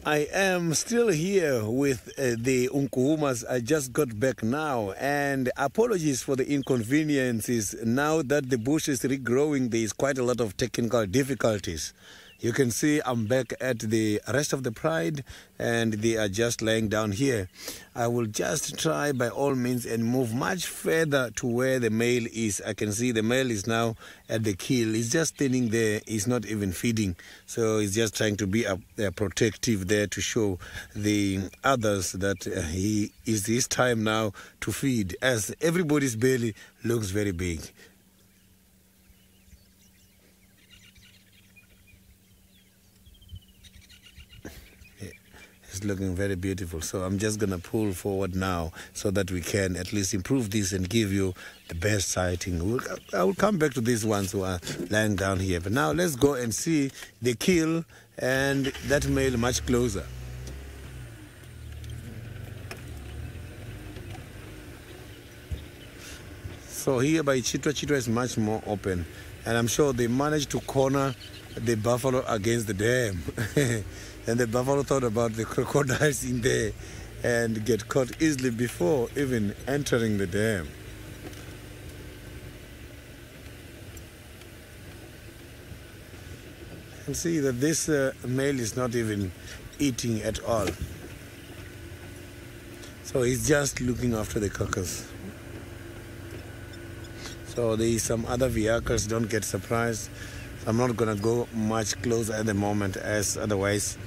I am still here with the Unkuhumas. I just got back now, and apologies for the inconveniences. Now that the bush is regrowing, there is quite a lot of technical difficulties. You can see I'm back at the rest of the pride, and they are just lying down here. I will just try by all means and move much further to where the male is. I can see the male is now at the kill. He's just standing there. He's not even feeding. So he's just trying to be protective there to show the others that he is his time now to feed, as everybody's belly looks very big. It's looking very beautiful. So I'm just going to pull forward now so that we can at least improve this and give you the best sighting. I will come back to these ones who are lying down here. But now let's go and see the kill and that male much closer. So here by Chitwa is much more open. And I'm sure they managed to corner the buffalo against the dam. And the buffalo thought about the crocodiles in there and get caught easily before even entering the dam. You can see that this male is not even eating at all. So he's just looking after the carcass. So there is some other vehicles, don't get surprised. I'm not going to go much closer at the moment, as otherwise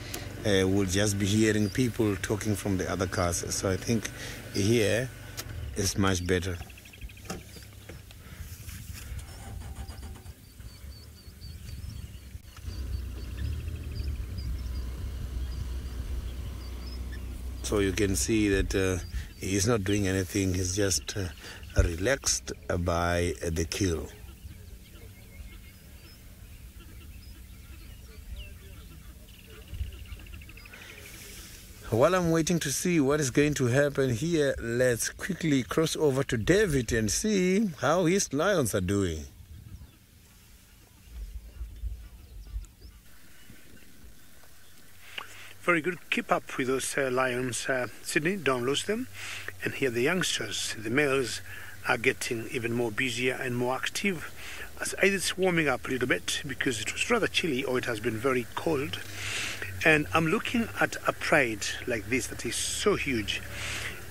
we'll just be hearing people talking from the other cars. So I think here is much better. So you can see that he's not doing anything. He's just relaxed by the kill. While I'm waiting to see what is going to happen here, let's quickly cross over to David and see how his lions are doing. Very good. Keep up with those lions, Sydney. Don't lose them. And here the youngsters, the males, are getting even more busier and more active. As it's warming up a little bit because it was rather chilly, or it has been very cold. And I'm looking at a pride like this that is so huge.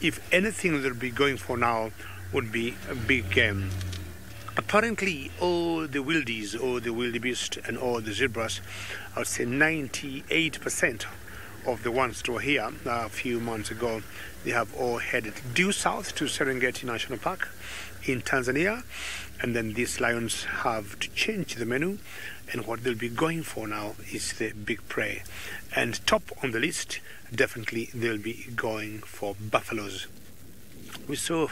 If anything they'll be going for now would be a big game. Apparently all the wildies or the wildebeest and all the zebras, I would say 98% of the ones that were here a few months ago, they have all headed due south to Serengeti National Park in Tanzania. And then these lions have to change the menu, and what they'll be going for now is the big prey. And top on the list, definitely they'll be going for buffaloes. We saw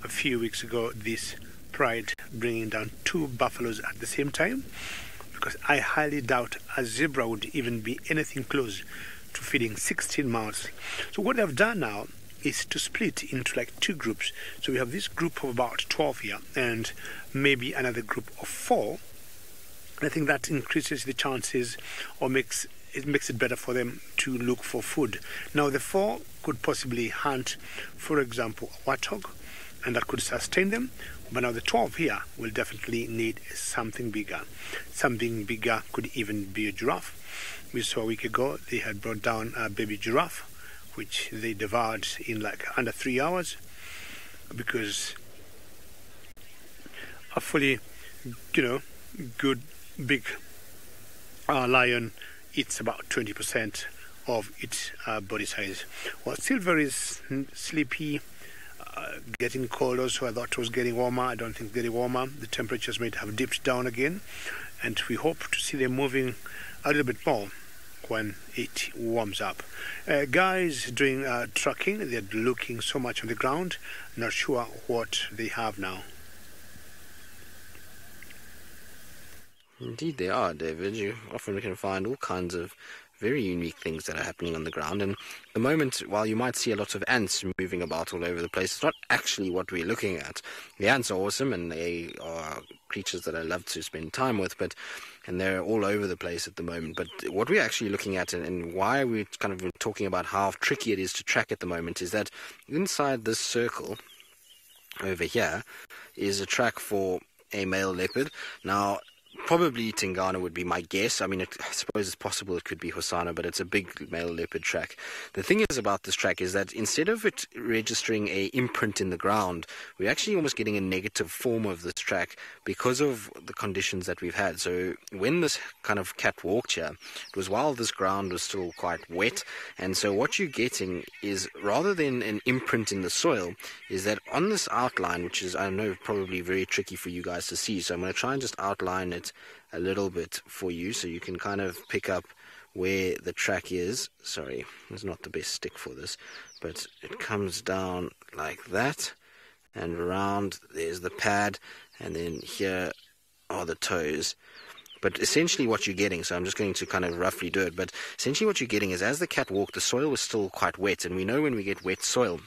a few weeks ago this pride bringing down 2 buffaloes at the same time, because I highly doubt a zebra would even be anything close to feeding 16 mouths. So what they've done now is to split into like 2 groups. So we have this group of about 12 here and maybe another group of 4. I think that increases the chances or makes it better for them to look for food. Now the 4 could possibly hunt, for example, a warthog, and that could sustain them. But now the 12 here will definitely need something bigger. Something bigger could even be a giraffe. We saw a week ago they had brought down a baby giraffe, which they devoured in like under 3 hours, because a fully, good big lion eats about 20% of its body size. Well, still very sleepy, getting colder, so I thought it was getting warmer. I don't think getting warmer. The temperatures might have dipped down again, and we hope to see them moving a little bit more when it warms up. Guys doing trucking, they're looking so much on the ground, not sure what they have now. Indeed they are, David. You often can find all kinds of very unique things that are happening on the ground. And at the moment, while you might see a lot of ants moving about all over the place, it's not actually what we're looking at. The ants are awesome and they are creatures that I love to spend time with, but and they're all over the place at the moment. But what we're actually looking at, and why we're kind of talking about how tricky it is to track at the moment, is that inside this circle over here is a track for a male leopard. Now, probably Tingana would be my guess. I mean, I suppose it's possible it could be Hosana, but it's a big male leopard track. The thing is about this track is that instead of it registering a imprint in the ground, we're actually almost getting a negative form of this track because of the conditions that we've had. So when this kind of cat walked here, it was while this ground was still quite wet, and so what you're getting is, rather than an imprint in the soil, is that on this outline, which is, I know, probably very tricky for you guys to see, so I'm going to try and just outline it a little bit for you so you can kind of pick up where the track is. Sorry, it's not the best stick for this, but it comes down like that, and around there's the pad, and then here are the toes. But essentially what you're getting, so I'm just going to kind of roughly do it, but essentially what you're getting is, as the cat walked, the soil was still quite wet, and we know when we get wet soil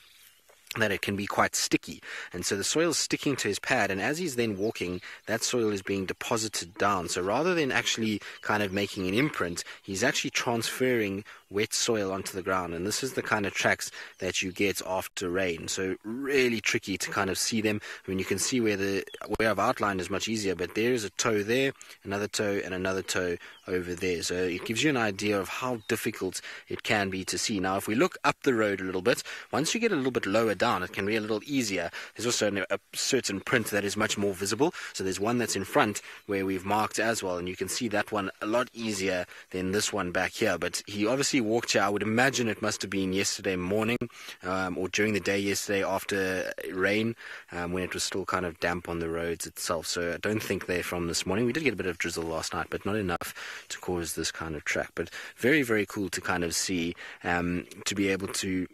that it can be quite sticky, and so the soil is sticking to his pad, and as he's then walking, that soil is being deposited down. So rather than actually kind of making an imprint, he's actually transferring wet soil onto the ground, and this is the kind of tracks that you get after rain. So really tricky to kind of see them. I mean, you can see where I've outlined is much easier, but there is a toe there, another toe, and another toe over there. So it gives you an idea of how difficult it can be to see. Now, if we look up the road a little bit, once you get a little bit lower down, it can be a little easier. There's also a certain print that is much more visible. So there's one that's in front where we've marked as well, and you can see that one a lot easier than this one back here. But he obviously walked here. I would imagine it must have been yesterday morning, or during the day yesterday after rain, when it was still kind of damp on the roads itself. So I don't think they're from this morning. We did get a bit of drizzle last night, but not enough to cause this kind of track. But very, very cool to kind of see, to be able to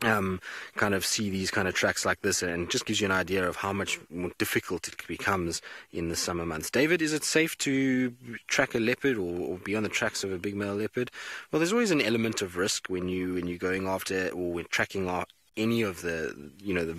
kind of see these kind of tracks like this, and just gives you an idea of how much more difficult it becomes in the summer months. David, is it safe to track a leopard or be on the tracks of a big male leopard? Well, there's always an element of risk when you're going after, or when tracking any of the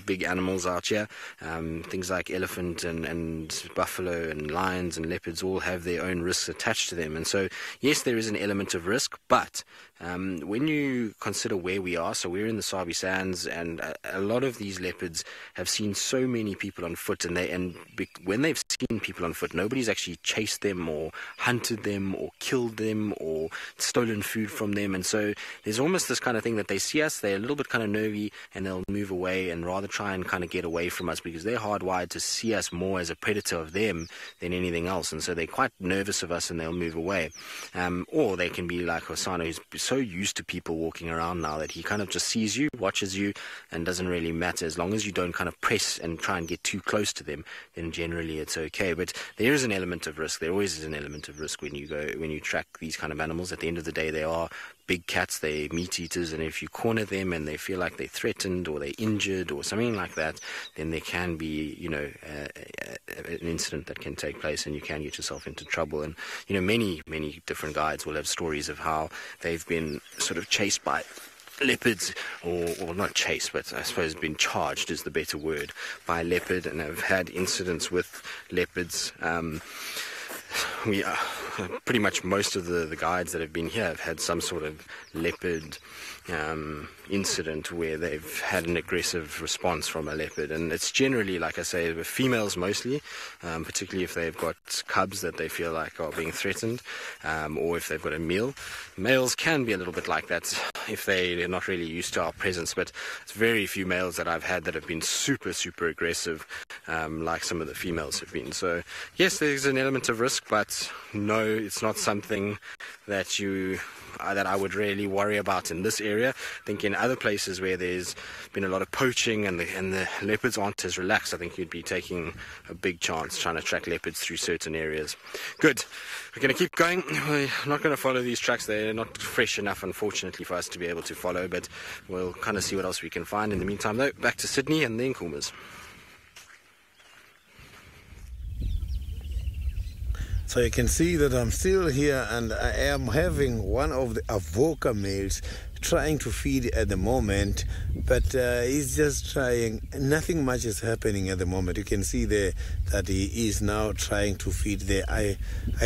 big animals out here. Things like elephant and buffalo and lions and leopards all have their own risks attached to them, and so yes, there is an element of risk, but when you consider where we are, so we're in the Sabi Sands, and a lot of these leopards have seen so many people on foot, and when they've seen people on foot, nobody's actually chased them or hunted them or killed them or stolen food from them, and so there's almost this kind of thing that they see us, they're a little bit kind of nervy, and they'll move away and rather try and kind of get away from us, because they're hardwired to see us more as a predator of them than anything else, and so they're quite nervous of us and they'll move away. Or they can be like Hosana, who's so used to people walking around now that he kind of just sees you, watches you, and doesn't really matter. As long as you don't kind of press and try and get too close to them, then generally it's okay. But there is an element of risk. There always is an element of risk when you track these kind of animals. At the end of the day, they are big cats, they're meat eaters, and if you corner them and they feel like they're threatened or they're injured or something like that, then there can be, an incident that can take place, and you can get yourself into trouble. And, many, many different guides will have stories of how they've been sort of chased by leopards, or not chased, but I suppose been charged is the better word, by a leopard, and have had incidents with leopards. We pretty much most of the guides that have been here have had some sort of leopard incident where they've had an aggressive response from a leopard, and it's generally, like I say, with females mostly, particularly if they've got cubs that they feel like are being threatened, or if they've got a meal. Males can be a little bit like that if they're not really used to our presence, but it's very few males that I've had that have been super, super aggressive, like some of the females have been. So yes, there's an element of risk, but no, it's not something that I would really worry about in this area. I think in other places where there's been a lot of poaching and the leopards aren't as relaxed, I think you'd be taking a big chance trying to track leopards through certain areas. Good. We're going to keep going. We're not going to follow these tracks. They're not fresh enough, unfortunately, for us to be able to follow, but we'll kind of see what else we can find. In the meantime, though, back to Sydney and the Nkuhumas. So you can see that I'm still here, and I am having one of the Avoca males trying to feed at the moment, but he's just trying. Nothing much is happening at the moment. You can see there that he is now trying to feed there. I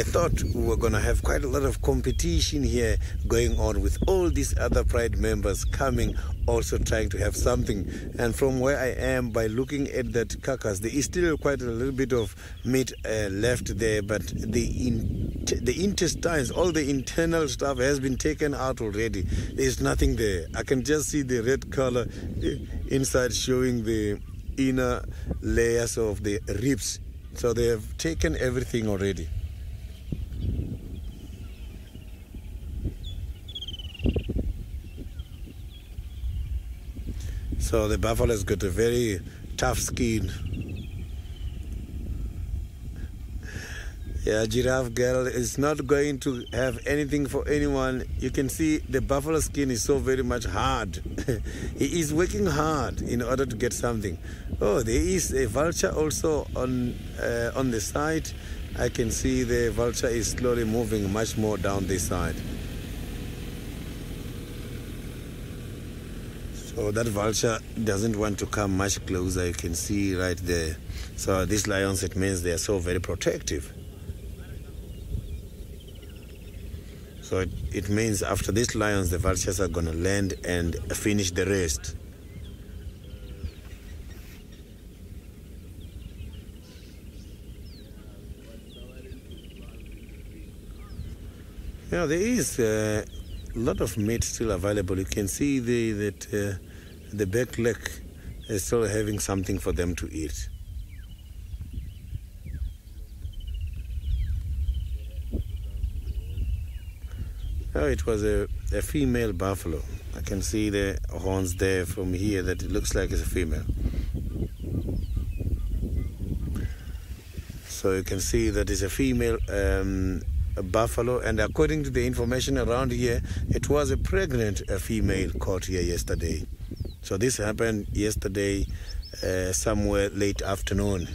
thought we were going to have quite a lot of competition here going on with all these other Pride members coming, also trying to have something. And from where I am, by looking at that carcass, there is still quite a little bit of meat left there, but the intestines, all the internal stuff has been taken out already. There's nothing there. I can just see the red color inside showing the inner layers of the ribs. So they have taken everything already. So the buffalo's got a very tough skin. Yeah, giraffe girl is not going to have anything for anyone. You can see the buffalo skin is so very much hard. He is working hard in order to get something. Oh, there is a vulture also on the side. I can see the vulture is slowly moving much more down this side. So that vulture doesn't want to come much closer. You can see right there. So these lions, it means they are so very protective. So it means after these lions, the vultures are going to land and finish the rest. Yeah, there is a lot of meat still available. You can see that the back leg is still having something for them to eat. Oh, it was a female buffalo. I can see the horns there from here that it looks like it's a female. So you can see that it's a female buffalo, and according to the information around here, it was a pregnant female caught here yesterday. So this happened yesterday somewhere late afternoon.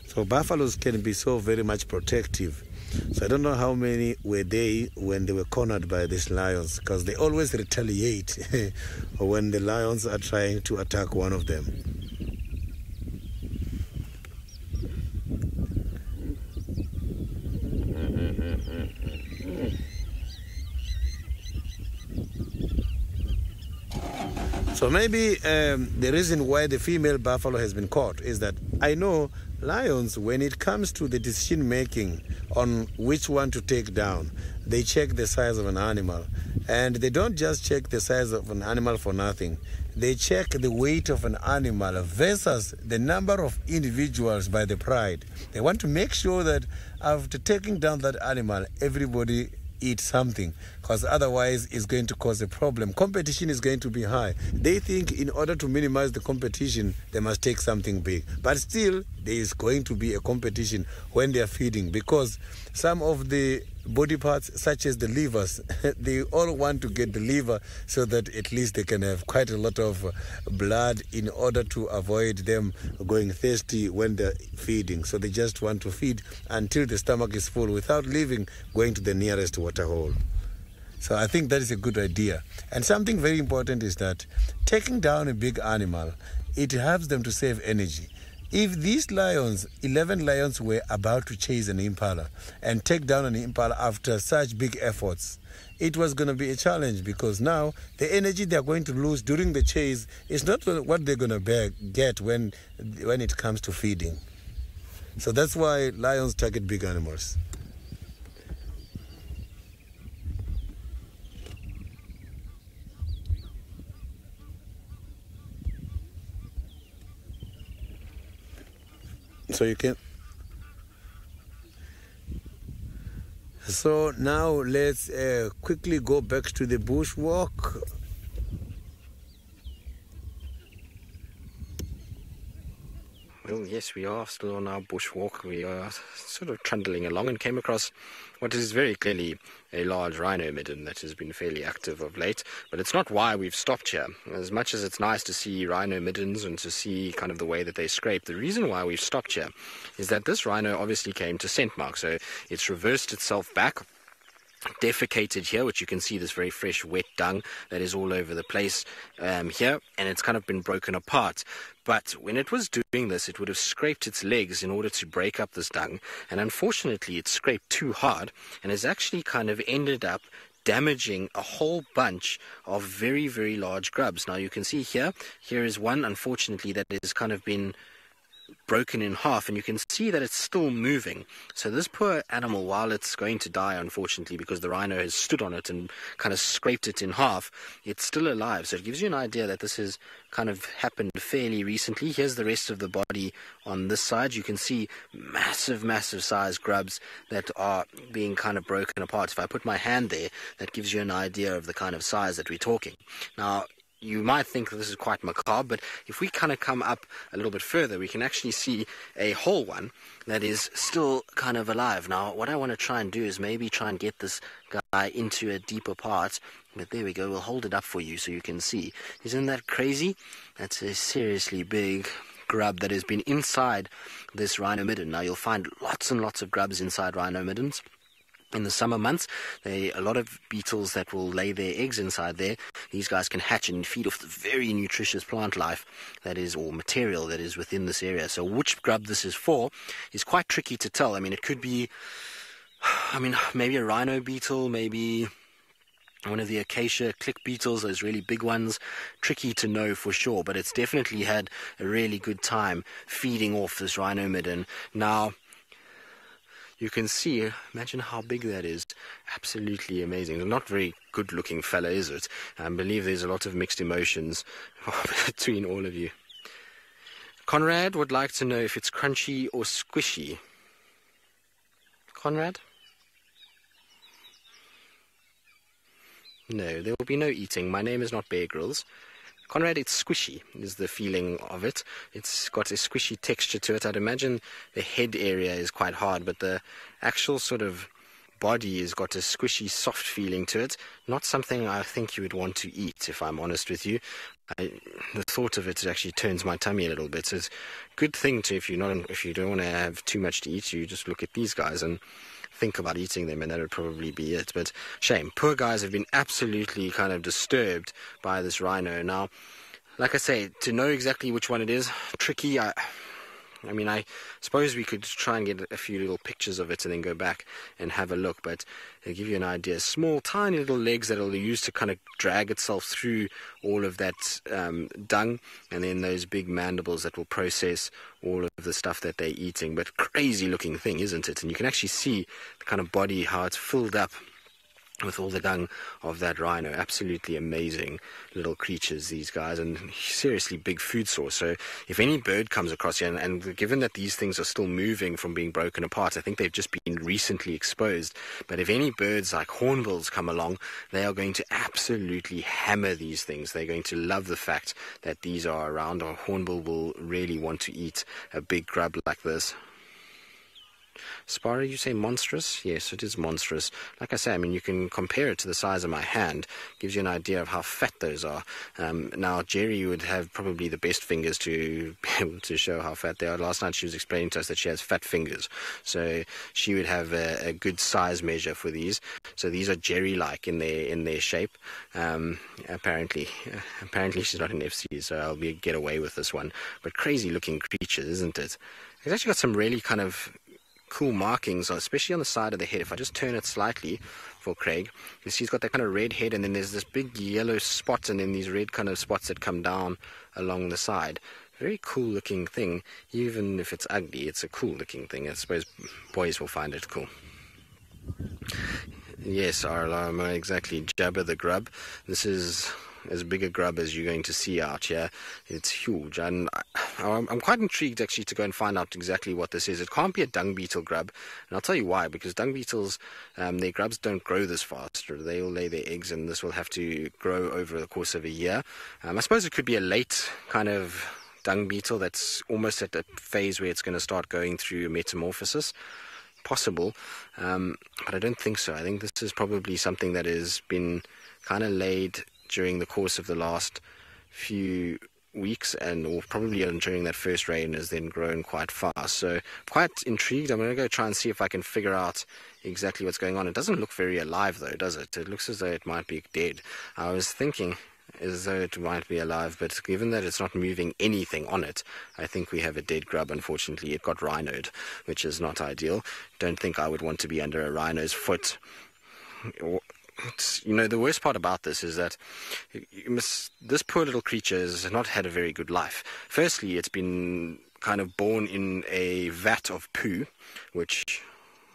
So buffaloes can be so very much protective. So I don't know how many were they when they were cornered by these lions, because they always retaliate when the lions are trying to attack one of them. So maybe the reason why the female buffalo has been caught is that I know lions, when it comes to the decision making on which one to take down, they check the size of an animal. And they don't just check the size of an animal for nothing. They check the weight of an animal versus the number of individuals by the pride. They want to make sure that after taking down that animal, everybody eat something, because otherwise it's going to cause a problem. Competition is going to be high. They think in order to minimize the competition, they must take something big. But still, there is going to be a competition when they are feeding, because some of the body parts, such as the livers, they all want to get the liver so that at least they can have quite a lot of blood in order to avoid them going thirsty when they're feeding. So they just want to feed until the stomach is full without going to the nearest water hole. So I think that is a good idea. And something very important is that taking down a big animal, it helps them to save energy. If these lions, 11 lions, were about to chase an impala and take down an impala after such big efforts, it was going to be a challenge, because now the energy they're going to lose during the chase is not what they're going to get when it comes to feeding. So that's why lions target big animals. So you can. So now let's quickly go back to the bushwalk. We'll well, yes, we are still on our bushwalk. We are sort of trundling along and came across what is very clearly a large rhino midden that has been fairly active of late. But it's not why we've stopped here. As much as it's nice to see rhino middens and to see kind of the way that they scrape, the reason why we've stopped here is that this rhino obviously came to scent mark. So it's reversed itself back, defecated here, which you can see this very fresh wet dung that is all over the place here, and it's kind of been broken apart. But when it was doing this, it would have scraped its legs in order to break up this dung, and unfortunately it scraped too hard and has actually kind of ended up damaging a whole bunch of very, very large grubs. Now you can see here is one, unfortunately, that has kind of been broken in half, and you can see that it's still moving. So this poor animal, while it's going to die, unfortunately, because the rhino has stood on it and kind of scraped it in half, it's still alive. So it gives you an idea that this has kind of happened fairly recently. Here's the rest of the body on this side. You can see massive, massive size grubs that are being kind of broken apart. If I put my hand there, that gives you an idea of the kind of size that we're talking. Now, you might think that this is quite macabre, but if we kind of come up a little bit further, we can actually see a whole one that is still kind of alive. Now, what I want to try and do is maybe try and get this guy into a deeper part. But there we go. We'll hold it up for you so you can see. Isn't that crazy? That's a seriously big grub that has been inside this rhino midden. Now, you'll find lots and lots of grubs inside rhino middens. In the summer months, a lot of beetles that will lay their eggs inside there. These guys can hatch and feed off the very nutritious plant life that is, or material that is within this area. So which grub this is for is quite tricky to tell. I mean, it could be, maybe a rhino beetle, maybe one of the acacia click beetles, those really big ones. Tricky to know for sure, but it's definitely had a really good time feeding off this rhino midden. Now, you can see, imagine how big that is. Absolutely amazing. Not very good looking fella, is it? I believe there's a lot of mixed emotions between all of you. Conrad would like to know if it's crunchy or squishy. Conrad? No, there will be no eating. My name is not Bear Grylls. Conrad, it's squishy, is the feeling of it. It's got a squishy texture to it. I'd imagine the head area is quite hard, but the actual sort of body has got a squishy, soft feeling to it. Not something I think you would want to eat, if I'm honest with you. The thought of it actually turns my tummy a little bit. So it's a good thing to, if you don't want to have too much to eat, you just look at these guys and think about eating them, and that would probably be it. But shame. Poor guys have been absolutely kind of disturbed by this rhino. Now, like I say, to know exactly which one it is, tricky. I suppose we could try and get a few little pictures of it and then go back and have a look, but it'll give you an idea. Small, tiny little legs that it'll use to kind of drag itself through all of that dung, and then those big mandibles that will process all of the stuff that they're eating. But crazy looking thing, isn't it? And you can actually see the kind of body, how it's filled up with all the dung of that rhino. Absolutely amazing little creatures, these guys, and seriously big food source. So if any bird comes across here, and given that these things are still moving from being broken apart, I think they've just been recently exposed, but if any birds like hornbills come along, they are going to absolutely hammer these things. They're going to love the fact that these are around. A hornbill will really want to eat a big grub like this. Spara, you say monstrous? Yes, it is monstrous. Like I say, you can compare it to the size of my hand. Gives you an idea of how fat those are. Now, Jerry would have probably the best fingers to be able to show how fat they are. Last night she was explaining to us that she has fat fingers. So she would have a good size measure for these. So these are Jerry-like in their shape. Apparently she's not an FC, so I'll get away with this one. But crazy-looking creatures, isn't it? It's actually got some really kind of cool markings, especially on the side of the head. If I just turn it slightly for Craig, you see he's got that kind of red head, and then there's this big yellow spot, and then these red kind of spots that come down along the side. Very cool looking thing. Even if it's ugly, it's a cool looking thing. I suppose boys will find it cool. Yes, Arla, exactly. Jabba the grub. This is as big a grub as you're going to see out here. It's huge, and I'm quite intrigued actually to go and find out exactly what this is. It can't be a dung beetle grub, and I'll tell you why. Because dung beetles, their grubs don't grow this fast. They will lay their eggs, and this will have to grow over the course of a year. I suppose it could be a late kind of dung beetle that's almost at a phase where it's going to start going through metamorphosis. Possible, but I don't think so. I think this is probably something that has been kind of laid during the course of the last few weeks, and or probably during that first rain has then grown quite fast. So quite intrigued. I'm going to go try and see if I can figure out exactly what's going on. It doesn't look very alive though, does it? It looks as though it might be dead. I was thinking as though it might be alive, but given that it's not moving anything on it, I think we have a dead grub. Unfortunately, it got rhinoed, which is not ideal. Don't think I would want to be under a rhino's foot. The worst part about this is that this poor little creature has not had a very good life. Firstly, it's been kind of born in a vat of poo, which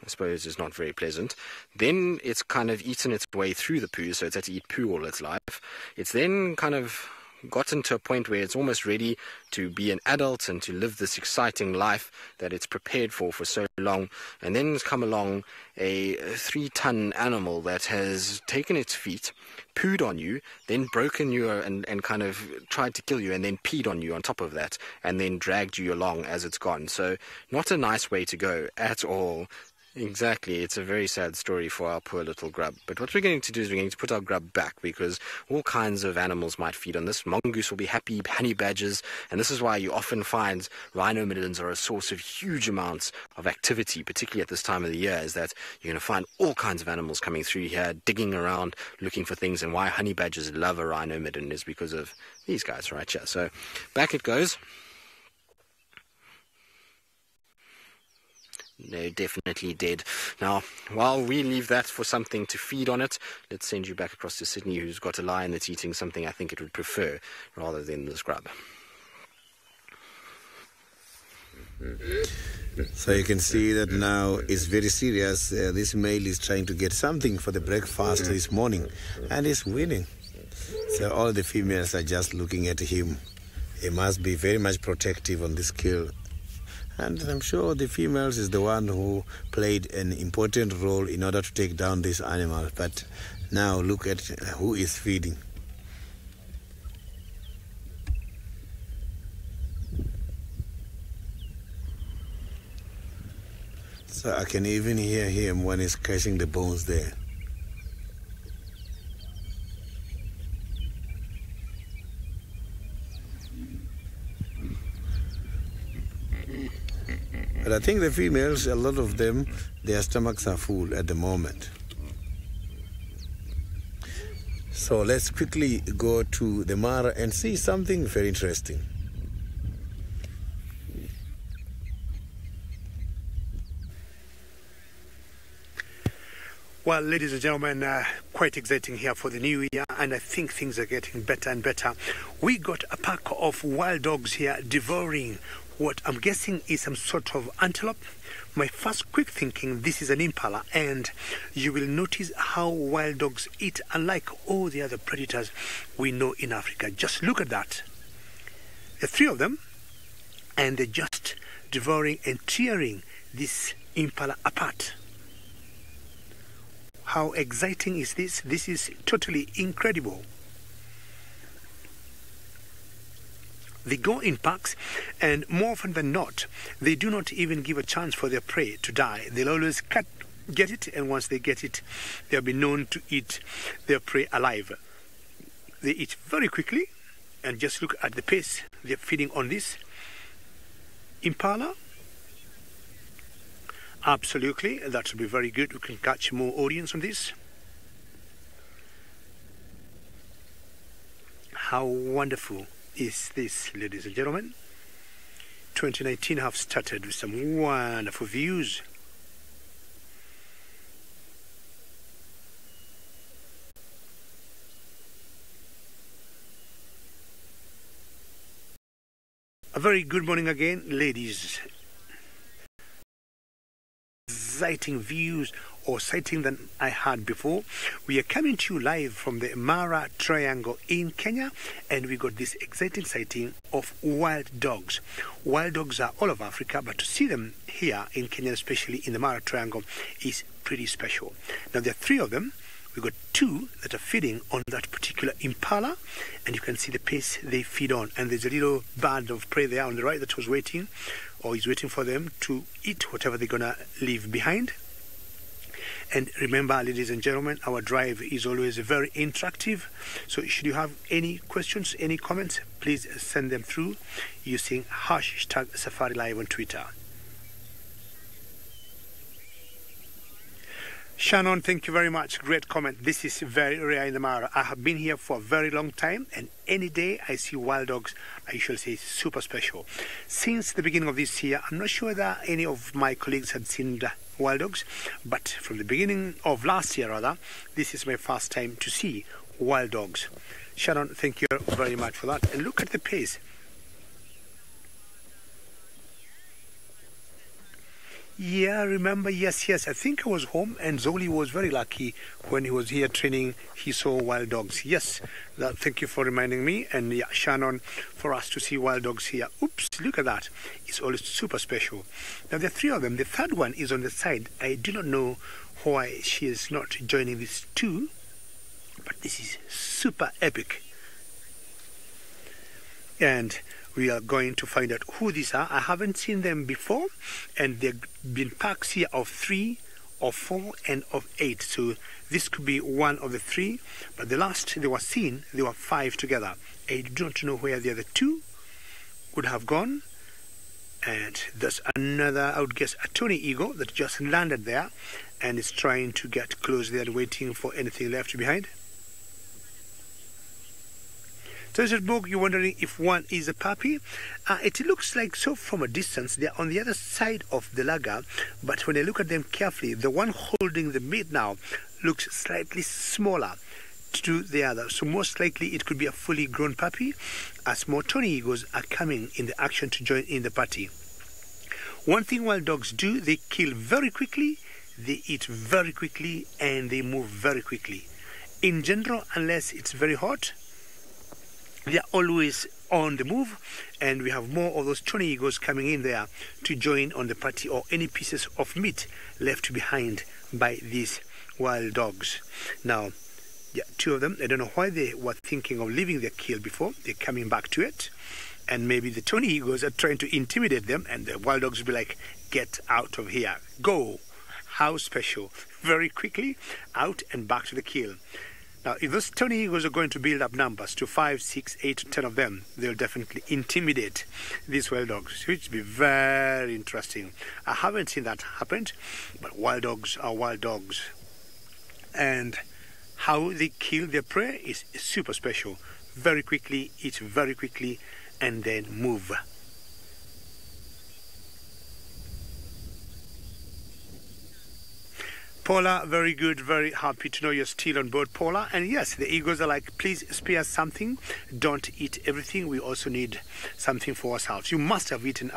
I suppose is not very pleasant. Then it's kind of eaten its way through the poo, so it's had to eat poo all its life. It's then kind of gotten to a point where it's almost ready to be an adult and to live this exciting life that it's prepared for so long. And then has come along a 3-ton animal that has taken its feet, pooed on you, then broken you and kind of tried to kill you, and then peed on you on top of that, and then dragged you along as it's gone. So not a nice way to go at all. Exactly, it's a very sad story for our poor little grub. But what we're going to do is we're going to put our grub back, because all kinds of animals might feed on this. Mongoose will be happy, honey badgers, and this is why you often find rhinomidins are a source of huge amounts of activity, particularly at this time of the year, is that you're going to find all kinds of animals coming through here, digging around, looking for things. And why honey badgers love a rhinomidin is because of these guys right here. So back it goes. No, definitely dead. Now, while we leave that for something to feed on it, let's send you back across to Sydney, who's got a lion that's eating something I think it would prefer rather than the scrub. So you can see that now it's very serious. This male is trying to get something for the breakfast this morning, and he's winning. So all the females are just looking at him. He must be very much protective on this kill. And I'm sure the females is the one who played an important role in order to take down this animal. But now look at who is feeding. So I can even hear him when he's catching the bones there. But I think the females, a lot of them, their stomachs are full at the moment. So let's quickly go to the Mara and see something very interesting. Well, ladies and gentlemen, quite exciting here for the new year, and I think things are getting better and better. We got a pack of wild dogs here devouring what I'm guessing is some sort of antelope. My first quick thinking, this is an impala, and you will notice how wild dogs eat unlike all the other predators we know in Africa. Just look at that. The 3 of them, and they're just devouring and tearing this impala apart. How exciting is this? This is totally incredible. They go in packs, and more often than not, they do not even give a chance for their prey to die. They'll always get it, and once they get it, they'll be known to eat their prey alive. They eat very quickly, and just look at the pace they're feeding on this impala. Absolutely, that will be very good. We can catch more audience on this. How wonderful is this, ladies and gentlemen? 2019 have started with some wonderful views. A very good morning again, ladies. Exciting views or sighting than I had before. We are coming to you live from the Mara Triangle in Kenya, and we got this exciting sighting of wild dogs. Wild dogs are all over Africa, but to see them here in Kenya, especially in the Mara Triangle, is pretty special. Now there are 3 of them, we got 2 that are feeding on that particular impala, and you can see the pace they feed on. And there's a little bird of prey there on the right that was waiting, or is waiting for them to eat whatever they're gonna leave behind. And remember, ladies and gentlemen, our drive is always very interactive. So should you have any questions, any comments, please send them through using hashtag SafariLive on Twitter. Shannon, thank you very much. Great comment. This is very rare in the Mara. I have been here for a very long time, and any day I see wild dogs, I usually say it's super special. Since the beginning of this year, I'm not sure that any of my colleagues had seen the wild dogs, but from the beginning of last year, rather, this is my first time to see wild dogs. Shannon, thank you very much for that. And look at the pace. Yeah, remember, yes, I think I was home, and Zoli was very lucky when he was here training, he saw wild dogs. Yes, thank you for reminding me, and yeah, Shannon, for us to see wild dogs here. Oops, look at that. It's always super special. Now, there are 3 of them. The third one is on the side. I do not know why she is not joining these 2, but this is super epic. And we are going to find out who these are. I haven't seen them before, and they've been packs here of 3, of 4, and of 8. So this could be one of the 3, but the last they were seen, they were 5 together. I don't know where the other 2 would have gone. And there's another, I would guess, a Tony eagle that just landed there and is trying to get close there, waiting for anything left behind. So, Book, you're wondering if one is a puppy. It looks like so from a distance. They're on the other side of the lagger, but when I look at them carefully, the one holding the meat now looks slightly smaller to the other. So most likely it could be a fully grown puppy, as more Tony eagles are coming in the action to join in the party. One thing wild dogs do, they kill very quickly, they eat very quickly, and they move very quickly. In general, unless it's very hot, they are always on the move, and we have more of those Tony eagles coming in there to join on the party, or any pieces of meat left behind by these wild dogs. Now, yeah, 2 of them, I don't know why they were thinking of leaving their kill before. They're coming back to it, and maybe the Tony eagles are trying to intimidate them, and the wild dogs will be like, get out of here, go. How special. Very quickly out and back to the kill. Now, if those Tony eagles are going to build up numbers to 5, 6, 8, 10 of them, they'll definitely intimidate these wild dogs, which will be very interesting. I haven't seen that happen, but wild dogs are wild dogs. And how they kill their prey is super special. Very quickly, eat very quickly, and then move. Paula, very good, very happy to know you're still on board, Paula. And yes, the eagles are like, please spare something. Don't eat everything. We also need something for ourselves. You must have eaten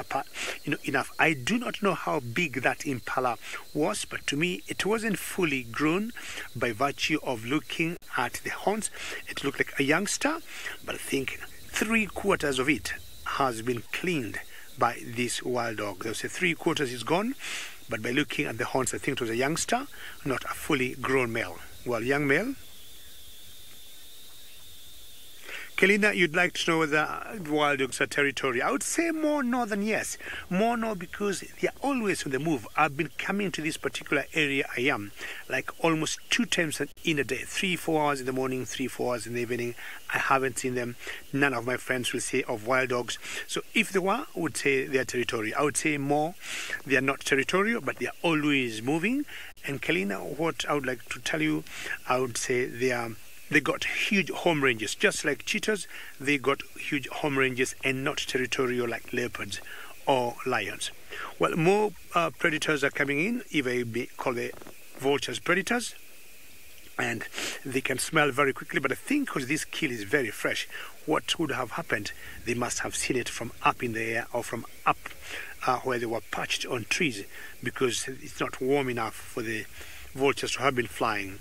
enough. I do not know how big that impala was, but to me, it wasn't fully grown by virtue of looking at the horns. It looked like a youngster, but I think 3/4 of it has been cleaned by this wild dog. They'll say 3/4 is gone. But by looking at the horns, I think it was a youngster, not a fully grown male. Well, young male. Kelina, you'd like to know whether wild dogs are territorial. I would say more no than yes. More no, because they are always on the move. I've been coming to this particular area I am, like almost 2 times in a day. 3-4 hours in the morning, 3-4 hours in the evening. I haven't seen them. None of my friends will say of wild dogs. So if they were, I would say they are territorial. I would say more, they are not territorial, but they are always moving. And Kelina, what I would like to tell you, I would say they got huge home ranges. Just like cheetahs, they got huge home ranges and not territorial like leopards or lions. Well, more predators are coming in, if I may call the vultures predators, and they can smell very quickly. But I think because this kill is very fresh, what would have happened, they must have seen it from up in the air, or from up where they were perched on trees, because it's not warm enough for the vultures to have been flying.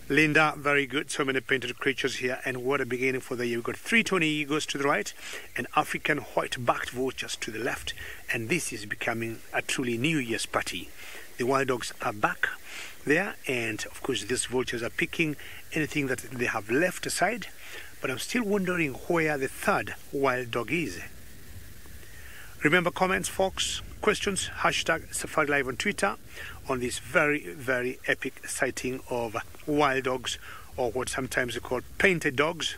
Linda, very good. So many painted creatures here, and what a beginning for the year. We've got 3 Tony eagles to the right and African white-backed vultures to the left, and this is becoming a truly New Year's party. The wild dogs are back there, and of course these vultures are picking anything that they have left aside, but I'm still wondering where the third wild dog is. Remember, comments, folks, questions, hashtag SafariLive on Twitter on this very, very epic sighting of wild dogs, or what sometimes we call painted dogs.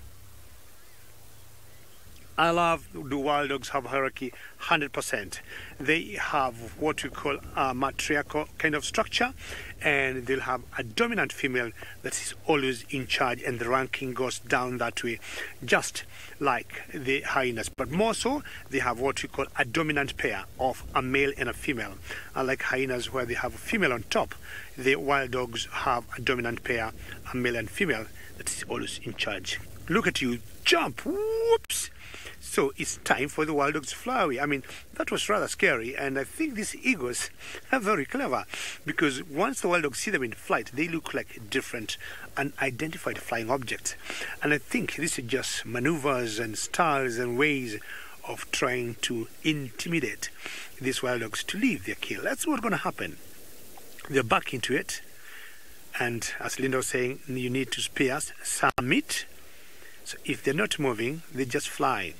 I love the wild dogs have hierarchy 100%. They have what we call a matriarchal kind of structure, and they'll have a dominant female that is always in charge, and the ranking goes down that way, just like the hyenas. But more so, they have what we call a dominant pair of a male and a female. Unlike hyenas, where they have a female on top, the wild dogs have a dominant pair, a male and female, that is always in charge. Look at you, jump, whoops! So it's time for the wild dogs to fly away. I mean, that was rather scary, and I think these eagles are very clever, because once the wild dogs see them in flight, they look like different unidentified flying objects. And I think this is just maneuvers and styles and ways of trying to intimidate these wild dogs to leave their kill. That's what's going to happen. They're back into it, and as Linda was saying, you need to spare some meat. So if they're not moving, they just fly.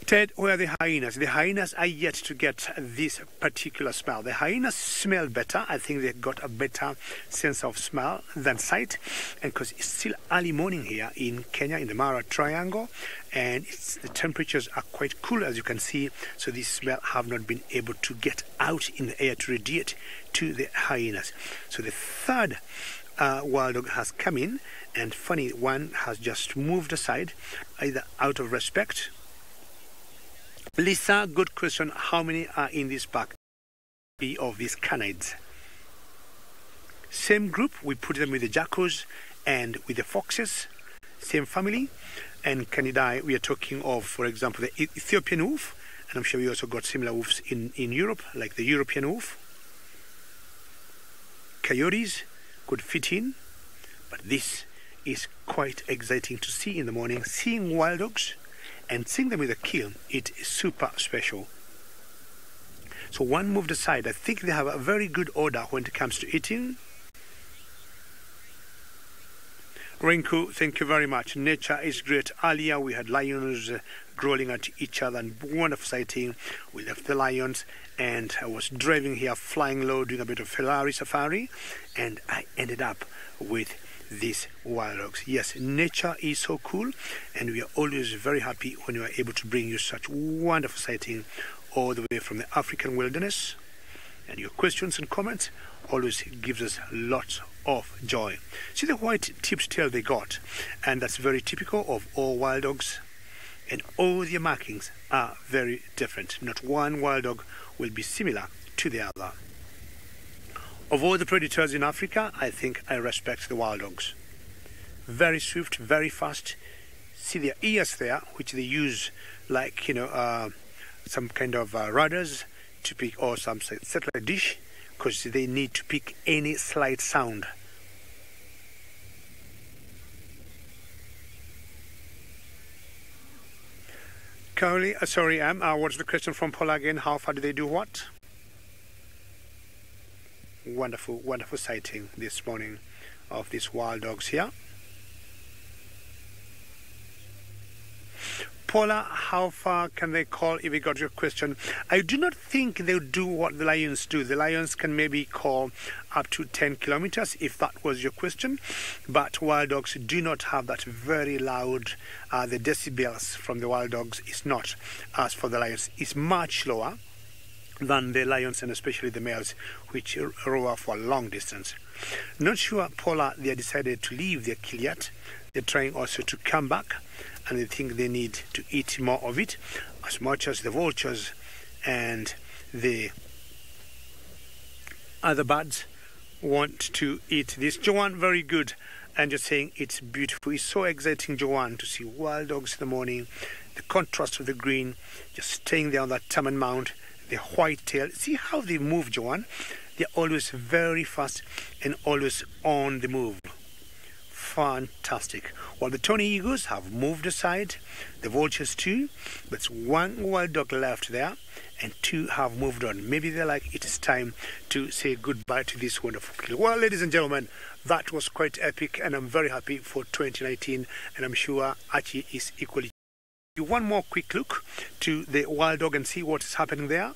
Ted, where are the hyenas? The hyenas are yet to get this particular smell. The hyenas smell better. I think they got a better sense of smell than sight. And because it's still early morning here in Kenya, in the Mara Triangle, and the temperatures are quite cool, as you can see. So this smell have not been able to get out in the air to radiate to the hyenas. So the third wild dog has come in, and funny, one has just moved aside, either out of respect. Lisa, good question. How many are in this pack of these canids? Same group, we put them with the jackals and with the foxes, same family. And canidae, we are talking of, for example, the Ethiopian wolf, and I'm sure we also got similar wolves in Europe, like the European wolf. Coyotes could fit in, but this is quite exciting to see in the morning. Seeing wild dogs and seeing them with a kill, it is super special. So one moved aside. I think they have a very good order when it comes to eating. Rinku, thank you very much. Nature is great. Earlier we had lions growling at each other, and wonderful sighting. We left the lions, and I was driving here, flying low, doing a bit of Ferrari safari, and I ended up with these wild dogs. Yes, nature is so cool, and we are always very happy when we are able to bring you such wonderful sighting all the way from the African wilderness. And your questions and comments always gives us lots of joy. See the white tipped tail they got, and that's very typical of all wild dogs, and all their markings are very different. Not one wild dog will be similar to the other. Of all the predators in Africa, I think I respect the wild dogs. Very swift, very fast. See their ears there, which they use like, some kind of rudders to pick, or some satellite dish, because they need to pick any slight sound. Currently, what's the question from Paula again? How far do they do what? Wonderful, wonderful sighting this morning of these wild dogs here. Paula, how far can they call, if we got your question? I do not think they'll do what the lions do. The lions can maybe call up to 10 kilometers, if that was your question. But wild dogs do not have that very loud, the decibels from the wild dogs is not, as for the lions, it's much lower than the lions, and especially the males, which roar for a long distance. Not sure, Paula, they decided to leave their kill yet. They're trying also to come back, and they think they need to eat more of it, as much as the vultures and the other birds want to eat this. Joanne, very good. And just saying it's beautiful. It's so exciting, Joanne, to see wild dogs in the morning, the contrast of the green, just staying there on that Taman Mount, the white tail. See how they move, Joanne? They're always very fast and always on the move. fantastic. Well, the Tony Eagles have moved aside, the Vultures too, but it's one wild dog left there, and two have moved on. Maybe they're like, it is time to say goodbye to this wonderful kill. Well, ladies and gentlemen, that was quite epic, and I'm very happy for 2019, and I'm sure Archie is equally. One more quick look to the wild dog and see what is happening there.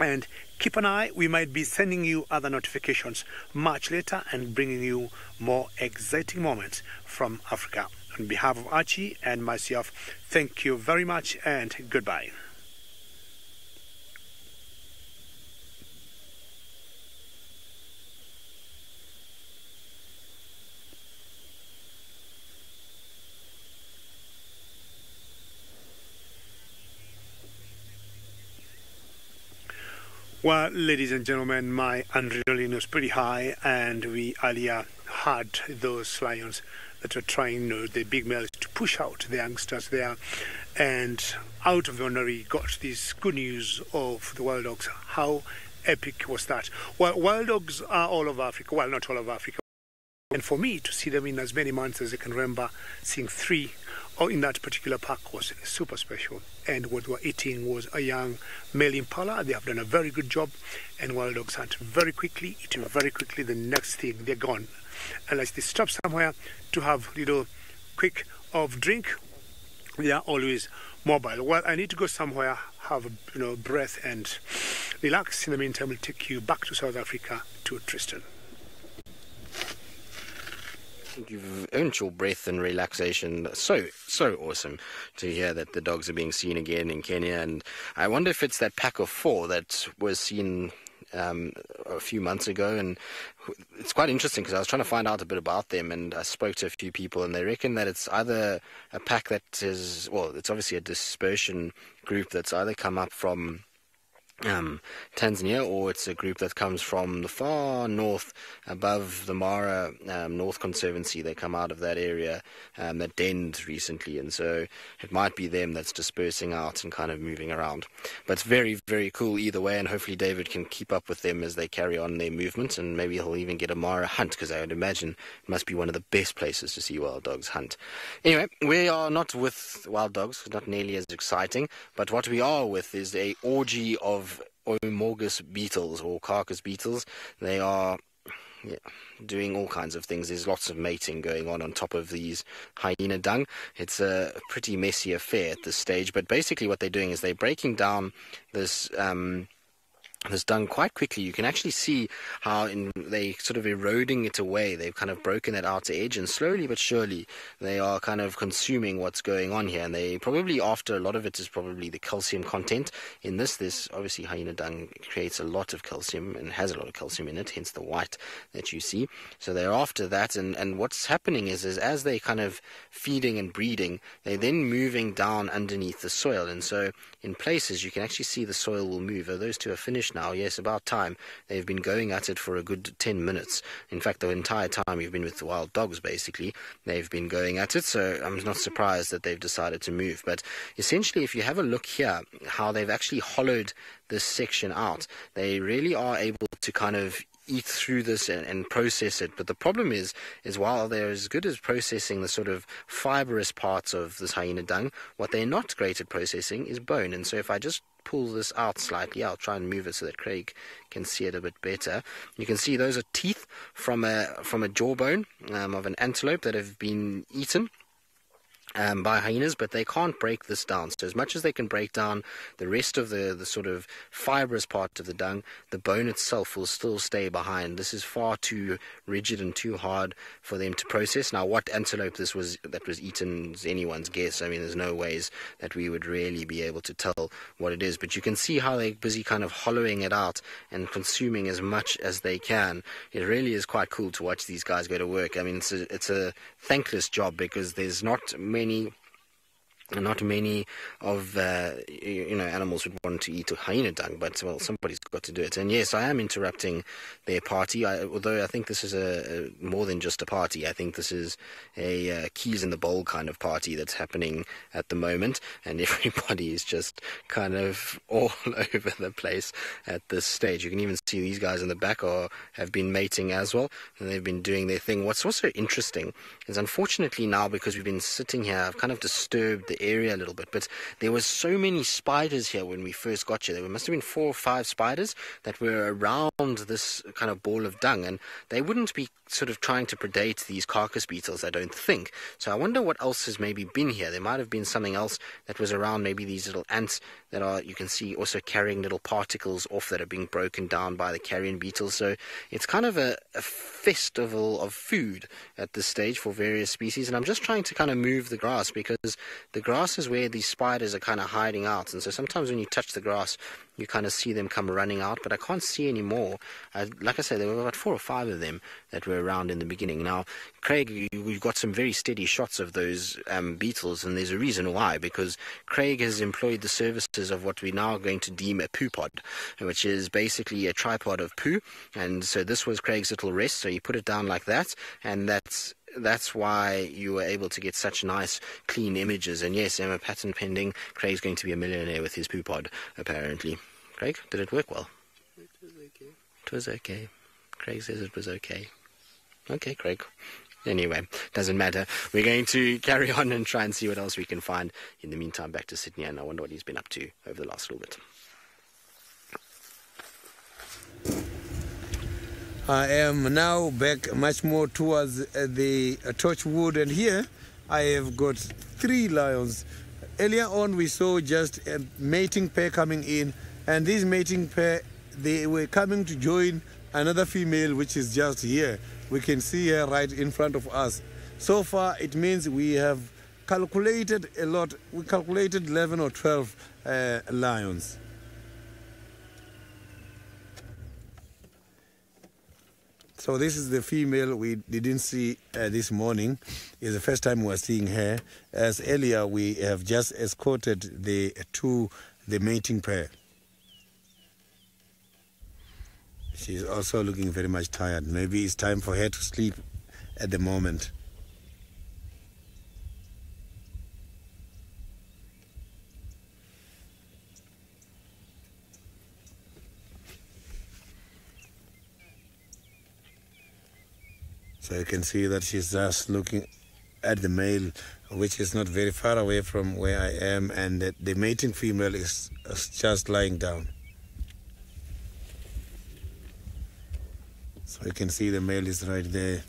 And keep an eye, we might be sending you other notifications much later and bringing you more exciting moments from Africa. On behalf of Archie and myself, thank you very much and goodbye. Well, ladies and gentlemen, my adrenaline was pretty high, and we earlier had those lions that were trying, the big males, to push out the youngsters there. And out of the ordinary, got this good news of the wild dogs. How epic was that? Well, wild dogs are all over Africa. Well, not all over Africa. And for me to see them in as many months as I can remember, seeing three in that particular park was super special. And what we were eating was a young male impala. They have done a very good job, and wild dogs hunt very quickly, eat very quickly. The next thing, they're gone. Unless they stop somewhere to have a little quick of drink, they are always mobile. Well, I need to go somewhere, have a breath and relax. In the meantime, we'll take you back to South Africa, to Tristan. You've earned your breath and relaxation. So awesome to hear that the dogs are being seen again in Kenya. And I wonder if it's that pack of four that was seen a few months ago. And it's quite interesting because I was trying to find out a bit about them, and I spoke to a few people, and they reckon that it's either a pack that is, well, it's obviously a dispersion group that's either come up from Tanzania, or it's a group that comes from the far north above the Mara North Conservancy. They come out of that area that denned recently, and so it might be them that's dispersing out and kind of moving around. But it's very, very cool either way, and hopefully David can keep up with them as they carry on their movement, and maybe he'll even get a Mara hunt, because I would imagine it must be one of the best places to see wild dogs hunt. Anyway, we are not with wild dogs, not nearly as exciting, but what we are with is a orgy of Oomorgus beetles, or carcass beetles. They are doing all kinds of things. There's lots of mating going on top of these hyena dung. It's a pretty messy affair at this stage, but basically what they're doing is they're breaking down this dung quite quickly. You can actually see how they sort of eroding it away. They've kind of broken that outer edge, and slowly but surely they are kind of consuming what's going on here. And they probably, after a lot of it is probably the calcium content in this. This obviously hyena dung creates a lot of calcium and has a lot of calcium in it, hence the white that you see. So they're after that, and what's happening is as they kind of feeding and breeding, they're then moving down underneath the soil. And so in places you can actually see the soil will move. Those two are finished now. Yes, about time. They've been going at it for a good 10 minutes. In fact, the entire time you've been with the wild dogs, basically, they've been going at it. So I'm not surprised that they've decided to move. But essentially, if you have a look here, how they've actually hollowed this section out, they really are able to kind of eat through this and process it. But the problem is while they're as good as processing the sort of fibrous parts of this hyena dung, what they're not great at processing is bone. And so if I just pull this out slightly, I'll try and move it so that Craig can see it a bit better. You can see those are teeth from a jawbone of an antelope that have been eaten by hyenas, but they can't break this down. So as much as they can break down the rest of the sort of fibrous part of the dung, the bone itself will still stay behind. This is far too rigid and too hard for them to process. Now, what antelope that was eaten is anyone's guess. I mean, there's no ways that we would really be able to tell what it is. But you can see how they're busy kind of hollowing it out and consuming as much as they can. It really is quite cool to watch these guys go to work. I mean, it's a thankless job, because there's not many Not many of animals would want to eat hyena dung, but well, somebody's got to do it. And yes, I am interrupting their party. Although I think this is a more than just a party. I think this is a keys in the bowl kind of party that's happening at the moment, and everybody is just kind of all over the place at this stage. You can even see these guys in the back have been mating as well, and they've been doing their thing. What's also interesting is, unfortunately now, because we've been sitting here, I've kind of disturbed the area a little bit, but there was so many spiders here when we first got here. There must have been 4 or 5 spiders that were around this kind of ball of dung, and they wouldn't be sort of trying to predate these carcass beetles, I don't think. So I wonder what else has maybe been here. There might have been something else that was around, maybe these little ants that are, you can see, also carrying little particles off that are being broken down by the carrion beetles. So it's kind of a festival of food at this stage for various species, and I'm just trying to kind of move the grass, because the grass is where these spiders are kind of hiding out, and so sometimes when you touch the grass you kind of see them come running out, but I can't see any more. Like I said, there were about 4 or 5 of them that were around in the beginning. Now, Craig, we've got some very steady shots of those beetles, and there's a reason why, because Craig has employed the services of what we're now going to deem a poo pod, which is basically a tripod of poo, and so this was Craig's little rest, so he put it down like that, and that's why you were able to get such nice, clean images. And yes, Emma, patent pending, Craig's going to be a millionaire with his poo pod, apparently. Craig, did it work well? It was okay. It was okay. Craig says it was okay. Okay, Craig. Anyway, doesn't matter. We're going to carry on and try and see what else we can find. In the meantime, back to Sydney, and I wonder what he's been up to over the last little bit. I am now back much more towards the Torchwood, and here I have got 3 lions. Earlier on we saw just a mating pair coming in, and this mating pair, they were coming to join another female which is just here. We can see her right in front of us. So far it means we have calculated a lot. We calculated 11 or 12 lions. So this is the female we didn't see this morning. It's the first time we're seeing her. As earlier, we have just escorted the mating pair. She's also looking very much tired. Maybe it's time for her to sleep at the moment. So you can see that she's just looking at the male, which is not very far away from where I am, and the mating female is just lying down. So you can see the male is right there.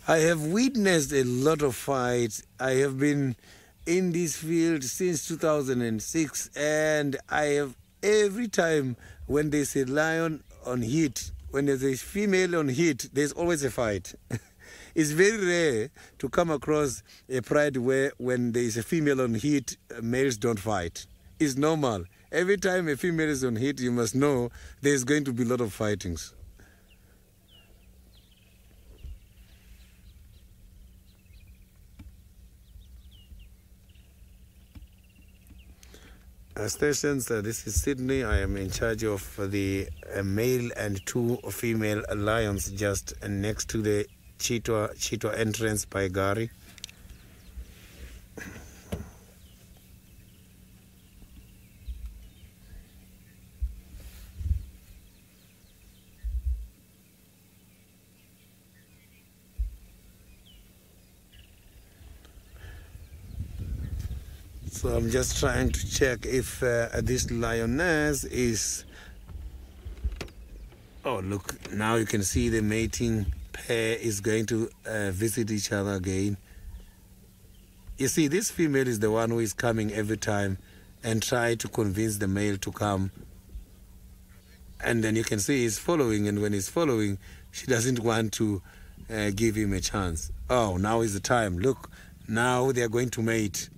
I have witnessed a lot of fights. I have been in this field since 2006, and I have, every time when there's a lion on heat, when there's a female on heat, there's always a fight. It's very rare to come across a pride where when there's a female on heat, males don't fight. It's normal. Every time a female is on heat, you must know there's going to be a lot of fightings. Stations, this is Sydney. I am in charge of the male and 2 female lions just next to the Chitwa entrance by Gari. So I'm just trying to check if this lioness is... Oh, look, now you can see the mating pair is going to visit each other again. You see, this female is the one who is coming every time and try to convince the male to come. And then you can see he's following, and when he's following, she doesn't want to give him a chance. Oh, now is the time. Look, Now they are going to mate.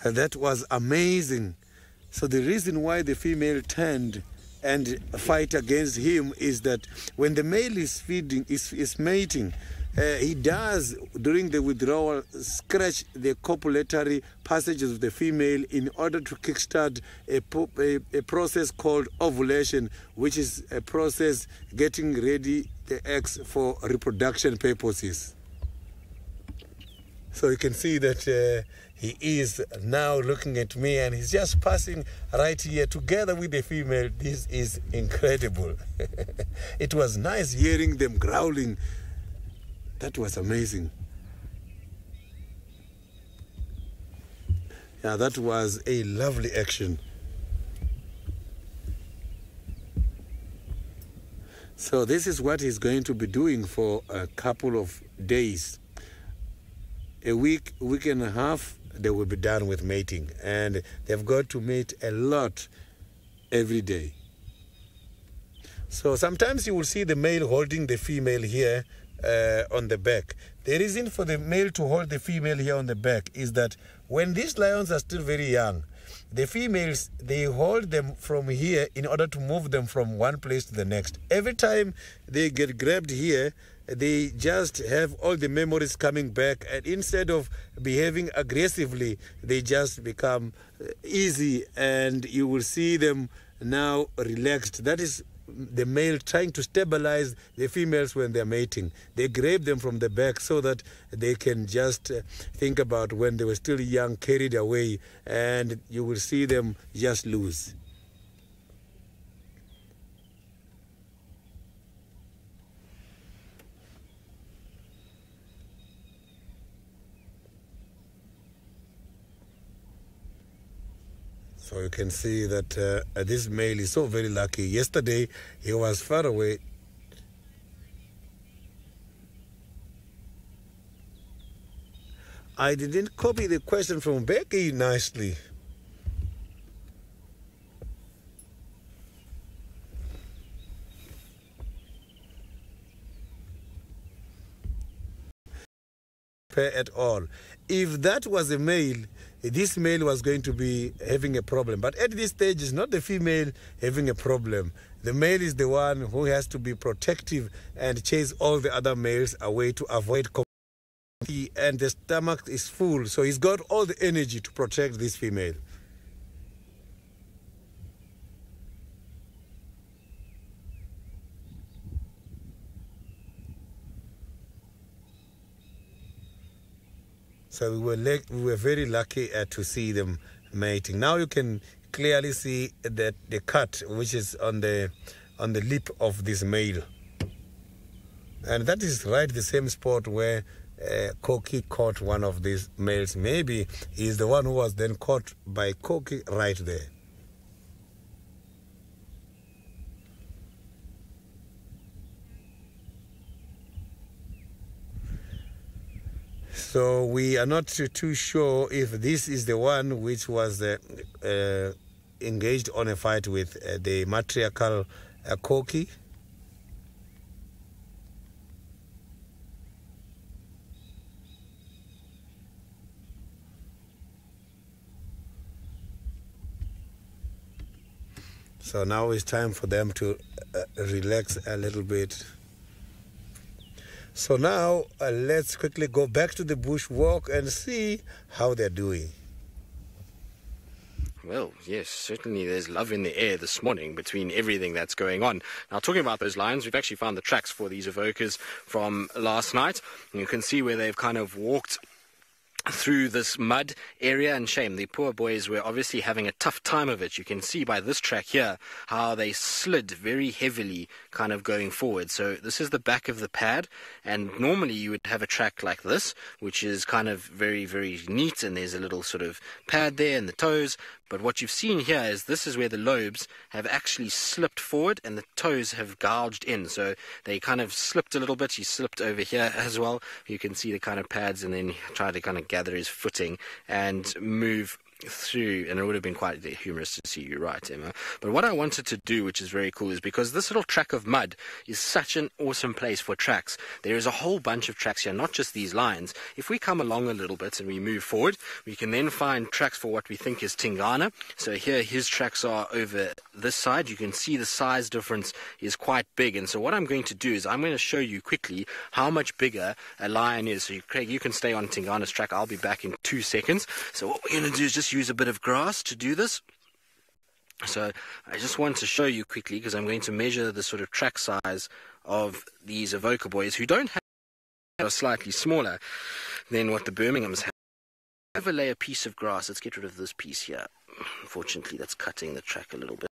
That was amazing. So the reason why the female turned and fight against him is that when the male is feeding, is mating, he does, during the withdrawal, scratch the copulatory passages of the female in order to kickstart a process called ovulation, which is a process getting ready the eggs for reproduction purposes. So you can see that he is now looking at me and he's just passing right here together with the female. This is incredible. It was nice hearing them growling. That was amazing. Yeah, that was a lovely action. So this is what he's going to be doing for a couple of days. A week and a half, they will be done with mating. And they've got to mate a lot every day. So sometimes you will see the male holding the female here on the back. The reason for the male to hold the female here on the back is that when these lions are still very young, the females, they hold them from here in order to move them from one place to the next. Every time they get grabbed here, they just have all the memories coming back, and instead of behaving aggressively, they just become easy, and you will see them now relaxed. That is the male trying to stabilize the females when they're mating. They grab them from the back so that they can just think about when they were still young, carried away, and you will see them just loose. So you can see that this male is so very lucky. Yesterday, he was far away. I didn't copy the question from Becky nicely. At all. If that was a male, this male was going to be having a problem. But at this stage, it's not the female having a problem. The male is the one who has to be protective and chase all the other males away to avoid competition. And the stomach is full, so he's got all the energy to protect this female. So we were very lucky to see them mating. Now you can clearly see that the cut, which is on the lip of this male, and that is right the same spot where Koki caught one of these males. Maybe he's the one who was then caught by Koki right there. So we are not too sure if this is the one which was engaged on a fight with the matriarchal Koki. So now it's time for them to relax a little bit. So now let's quickly go back to the bush walk and see how they're doing. Well, yes, certainly there's love in the air this morning between everything that's going on. Now, talking about those lions, we've actually found the tracks for these evokers from last night. And you can see where they've kind of walked through this mud area, and shame, the poor boys were obviously having a tough time of it. You can see by this track here how they slid very heavily kind of going forward. So this is the back of the pad, and normally you would have a track like this, which is kind of very, very neat, and there's a little sort of pad there in the toes. But what you've seen here is this is where the lobes have actually slipped forward and the toes have gouged in. So they kind of slipped a little bit. He slipped over here as well. You can see the kind of pads, and then try to kind of gather his footing and move through, and it would have been quite humorous to see you, right, Emma? But what I wanted to do, which is very cool, is because this little track of mud is such an awesome place for tracks. There is a whole bunch of tracks here, not just these lines. If we come along a little bit and we move forward, we can then find tracks for what we think is Tingana. So here his tracks are over this side. You can see the size difference is quite big. And so what I'm going to do is I'm going to show you quickly how much bigger a lion is. So Craig, you can stay on Tingana's track. I'll be back in 2 seconds. So what we're going to do is just use a bit of grass to do this. So I just want to show you quickly, because I'm going to measure the sort of track size of these Avoca boys, who don't have, are slightly smaller than what the Birminghams have. Overlay a piece of grass. Let's get rid of this piece here. Unfortunately, that's cutting the track a little bit.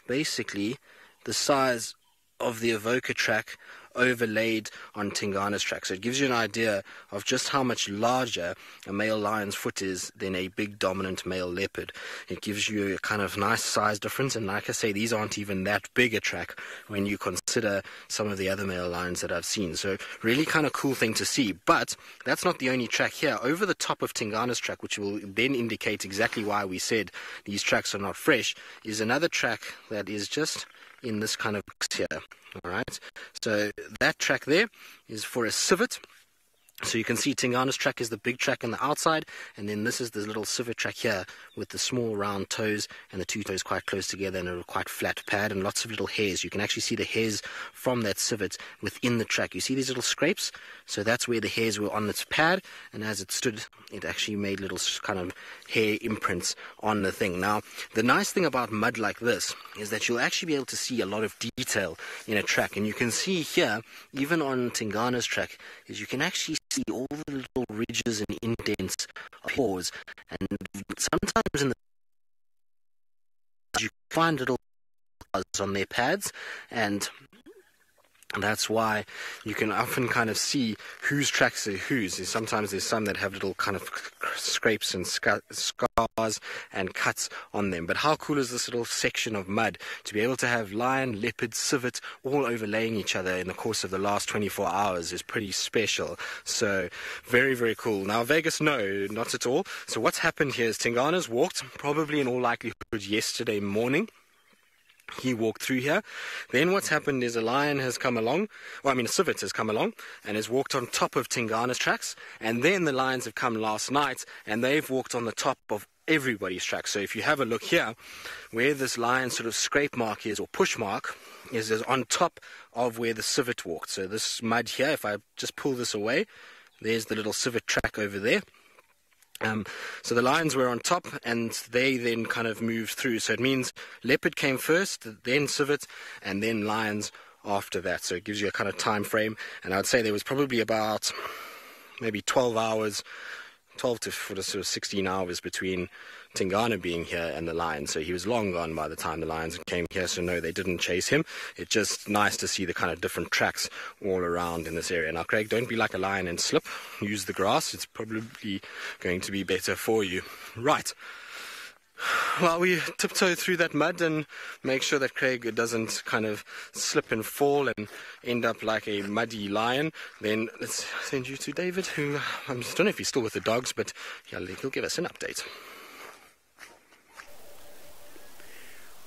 Basically, the size of the Avoca track overlaid on Tingana's track. So it gives you an idea of just how much larger a male lion's foot is than a big dominant male leopard. It gives you a kind of nice size difference, and like I say, these aren't even that big a track when you consider some of the other male lions that I've seen. So really kind of cool thing to see. But that's not the only track here. Over the top of Tingana's track, which will then indicate exactly why we said these tracks are not fresh, is another track that is just in this kind of box here. All right, so that track there is for a civet. So you can see Tingana's track is the big track on the outside, and then this is the little civet track here with the small round toes and the two toes quite close together and a quite flat pad and lots of little hairs. You can actually see the hairs from that civet within the track. You see these little scrapes? So that's where the hairs were on its pad, and as it stood, it actually made little kind of hair imprints on the thing. Now, the nice thing about mud like this is that you'll actually be able to see a lot of detail in a track, and you can see here, even on Tingana's track, is you can actually see all the little ridges and indents of paws, and sometimes in the you find little on their pads, and that's why you can often kind of see whose tracks are whose. Sometimes there's some that have little kind of scrapes and scars and cuts on them. But how cool is this little section of mud to be able to have lion, leopard, civet all overlaying each other in the course of the last 24 hours is pretty special. So very, very cool. Now Vegas, no, not at all. So what's happened here is Tingana's walked, probably in all likelihood yesterday morning. He walked through here. Then what's happened is a lion has come along, a civet has come along and has walked on top of Tingana's tracks, and then the lions have come last night and they've walked on the top of everybody's tracks. So if you have a look here, where this lion sort of scrape mark is, or push mark, is on top of where the civet walked. So this mud here, if I just pull this away, there's the little civet track over there. So the lions were on top, and they then kind of moved through. So it means leopard came first, then civet, and then lions after that. So it gives you a kind of time frame. And I'd say there was probably about maybe 12 hours, 12 to sort of 16 hours between Tingana being here and the lions. So he was long gone by the time the lions came here. So no, they didn't chase him. It's just nice to see the kind of different tracks all around in this area. Now, Craig, don't be like a lion and slip. Use the grass. It's probably going to be better for you. Right. Well, we tiptoe through that mud and make sure that Craig doesn't kind of slip and fall and end up like a muddy lion. Then let's send you to David, who I don't know if he's still with the dogs, but yeah, he'll give us an update.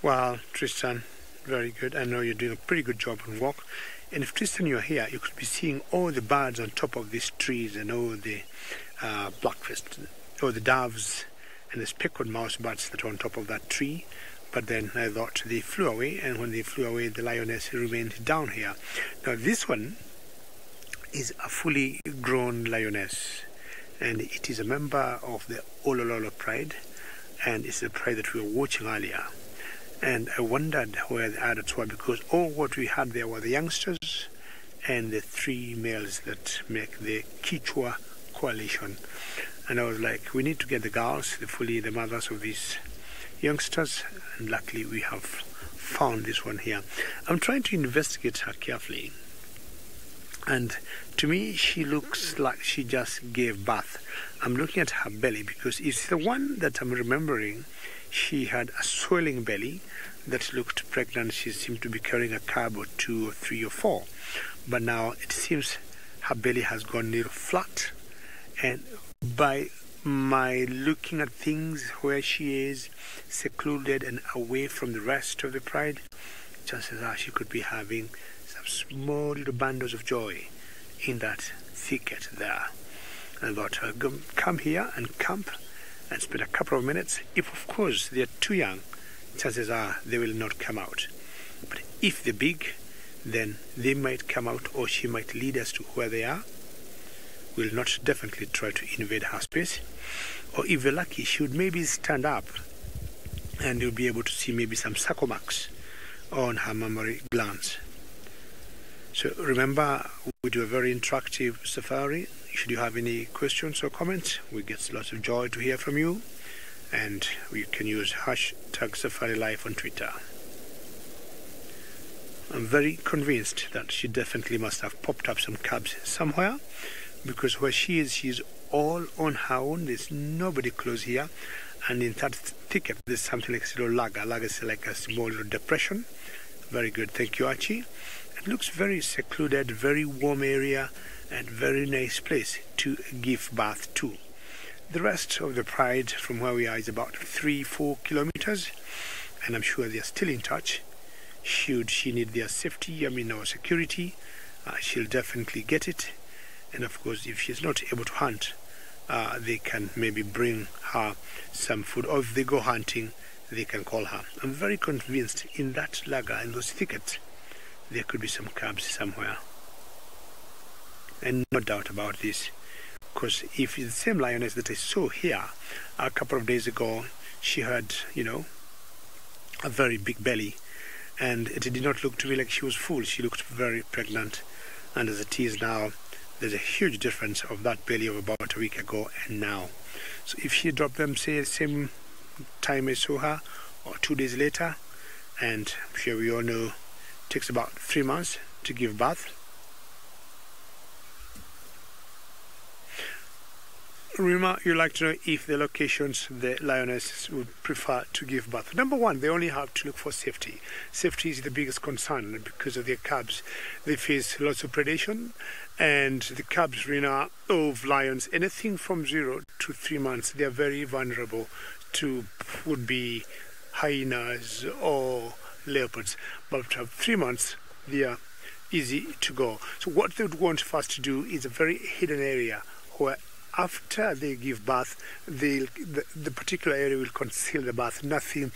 Well, Tristan, very good. I know you're doing a pretty good job on walk. And if Tristan, you're here, you could be seeing all the birds on top of these trees and all the blackfist, all the doves and the speckled mouse birds that are on top of that tree. But then I thought they flew away, and when they flew away, the lioness remained down here. Now this one is a fully grown lioness, and it is a member of the Olololo pride, and it's the pride that we were watching earlier. And I wondered where the adults were, because all what we had there were the youngsters and the three males that make the Kichwa coalition. And I was like, we need to get the girls, the mothers of these youngsters, and luckily we have found this one here. I'm trying to investigate her carefully, and to me she looks like she just gave birth. I'm looking at her belly, because it's the one that I'm remembering. She had a swelling belly that looked pregnant. She seemed to be carrying a cub or 2 or 3 or 4, but now it seems her belly has gone a little flat, and by my looking at things where she is secluded and away from the rest of the pride, chances are she could be having some small little bundles of joy in that thicket there. And I thought, come here and camp and spend a couple of minutes. If, of course, they're too young, chances are they will not come out. But if they're big, then they might come out, or she might lead us to where they are. We'll not definitely try to invade her space. Or if we're lucky, she would maybe stand up and you'll be able to see maybe some suckle marks on her mammary glands. So remember, we do a very interactive safari. Should you have any questions or comments, we get lots of joy to hear from you. And you can use hashtag SafariLive on Twitter. I'm very convinced that she definitely must have popped up some cubs somewhere, because where she is, she's all on her own. There's nobody close here. And in that thicket, there's something like a little lager. Lager is like a small little depression. Very good. Thank you, Archie. It looks very secluded, very warm area, and very nice place to give birth to. The rest of the pride from where we are is about 3-4 kilometers. And I'm sure they're still in touch. Should she need their safety, or security, she'll definitely get it. And of course, if she's not able to hunt, they can maybe bring her some food. Or if they go hunting, they can call her. I'm very convinced in that lager, in those thickets, there could be some cubs somewhere. And no doubt about this. Because if it's the same lioness that I saw here a couple of days ago, she had, a very big belly. And it did not look to me like she was full. She looked very pregnant. And as it is now, there's a huge difference of that belly of about a week ago and now. So if she dropped them, say, the same time I saw her, or 2 days later, and I'm sure we all know it takes about 3 months to give birth. Rima, you'd like to know if the locations the lioness would prefer to give birth. Number one, they only have to look for safety. Safety is the biggest concern because of their cubs. They face lots of predation, and the cubs, Rina, of lions, anything from 0 to 3 months, they are very vulnerable to would be hyenas or leopards. But at 3 months, they are easy to go. So what they would want first to do is a very hidden area where after they give birth, the particular area will conceal the birth. Nothing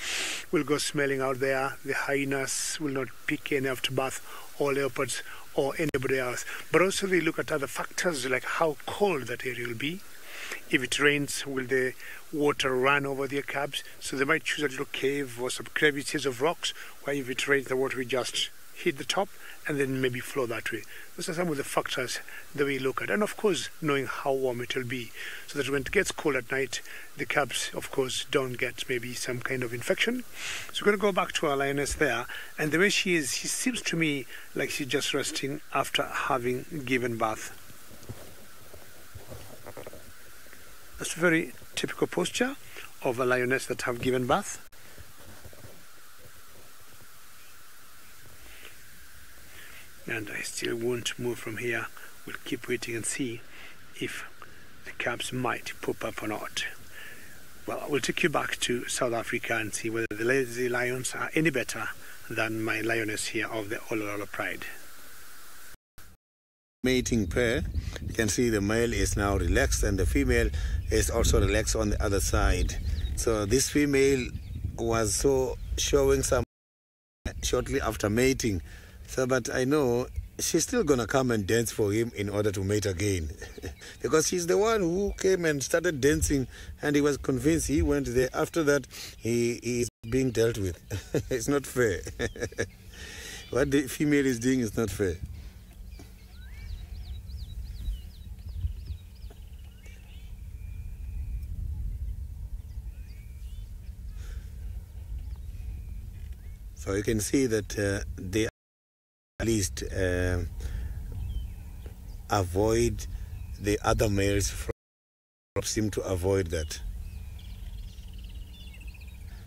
will go smelling out there. The hyenas will not pick any after birth, or leopards, or anybody else. But also they look at other factors like how cold that area will be. If it rains, will the water run over their cubs? So they might choose a little cave or some crevices of rocks where if it rains, the water will just hit the top and then maybe flow that way. Those are some of the factors that we look at. And of course, knowing how warm it will be, so that when it gets cold at night, the cubs, of course, don't get maybe some kind of infection. So we're going to go back to our lioness there. And the way she is, she seems to me like she's just resting after having given birth. That's a very typical posture of a lioness that have given birth. And I still won't move from here. We'll keep waiting and see if the cubs might pop up or not. Well, I will take you back to South Africa and see whether the lazy lions are any better than my lioness here of the Olololo Pride. Mating pair, you can see the male is now relaxed and the female is also relaxed on the other side. So this female was showing some shortly after mating. So, but I know she's still going to come and dance for him in order to mate again. Because she's the one who came and started dancing and he was convinced he went there. After that, he is being dealt with. It's not fair. What the female is doing is not fair. So you can see that they at least avoid the other males seem to avoid that.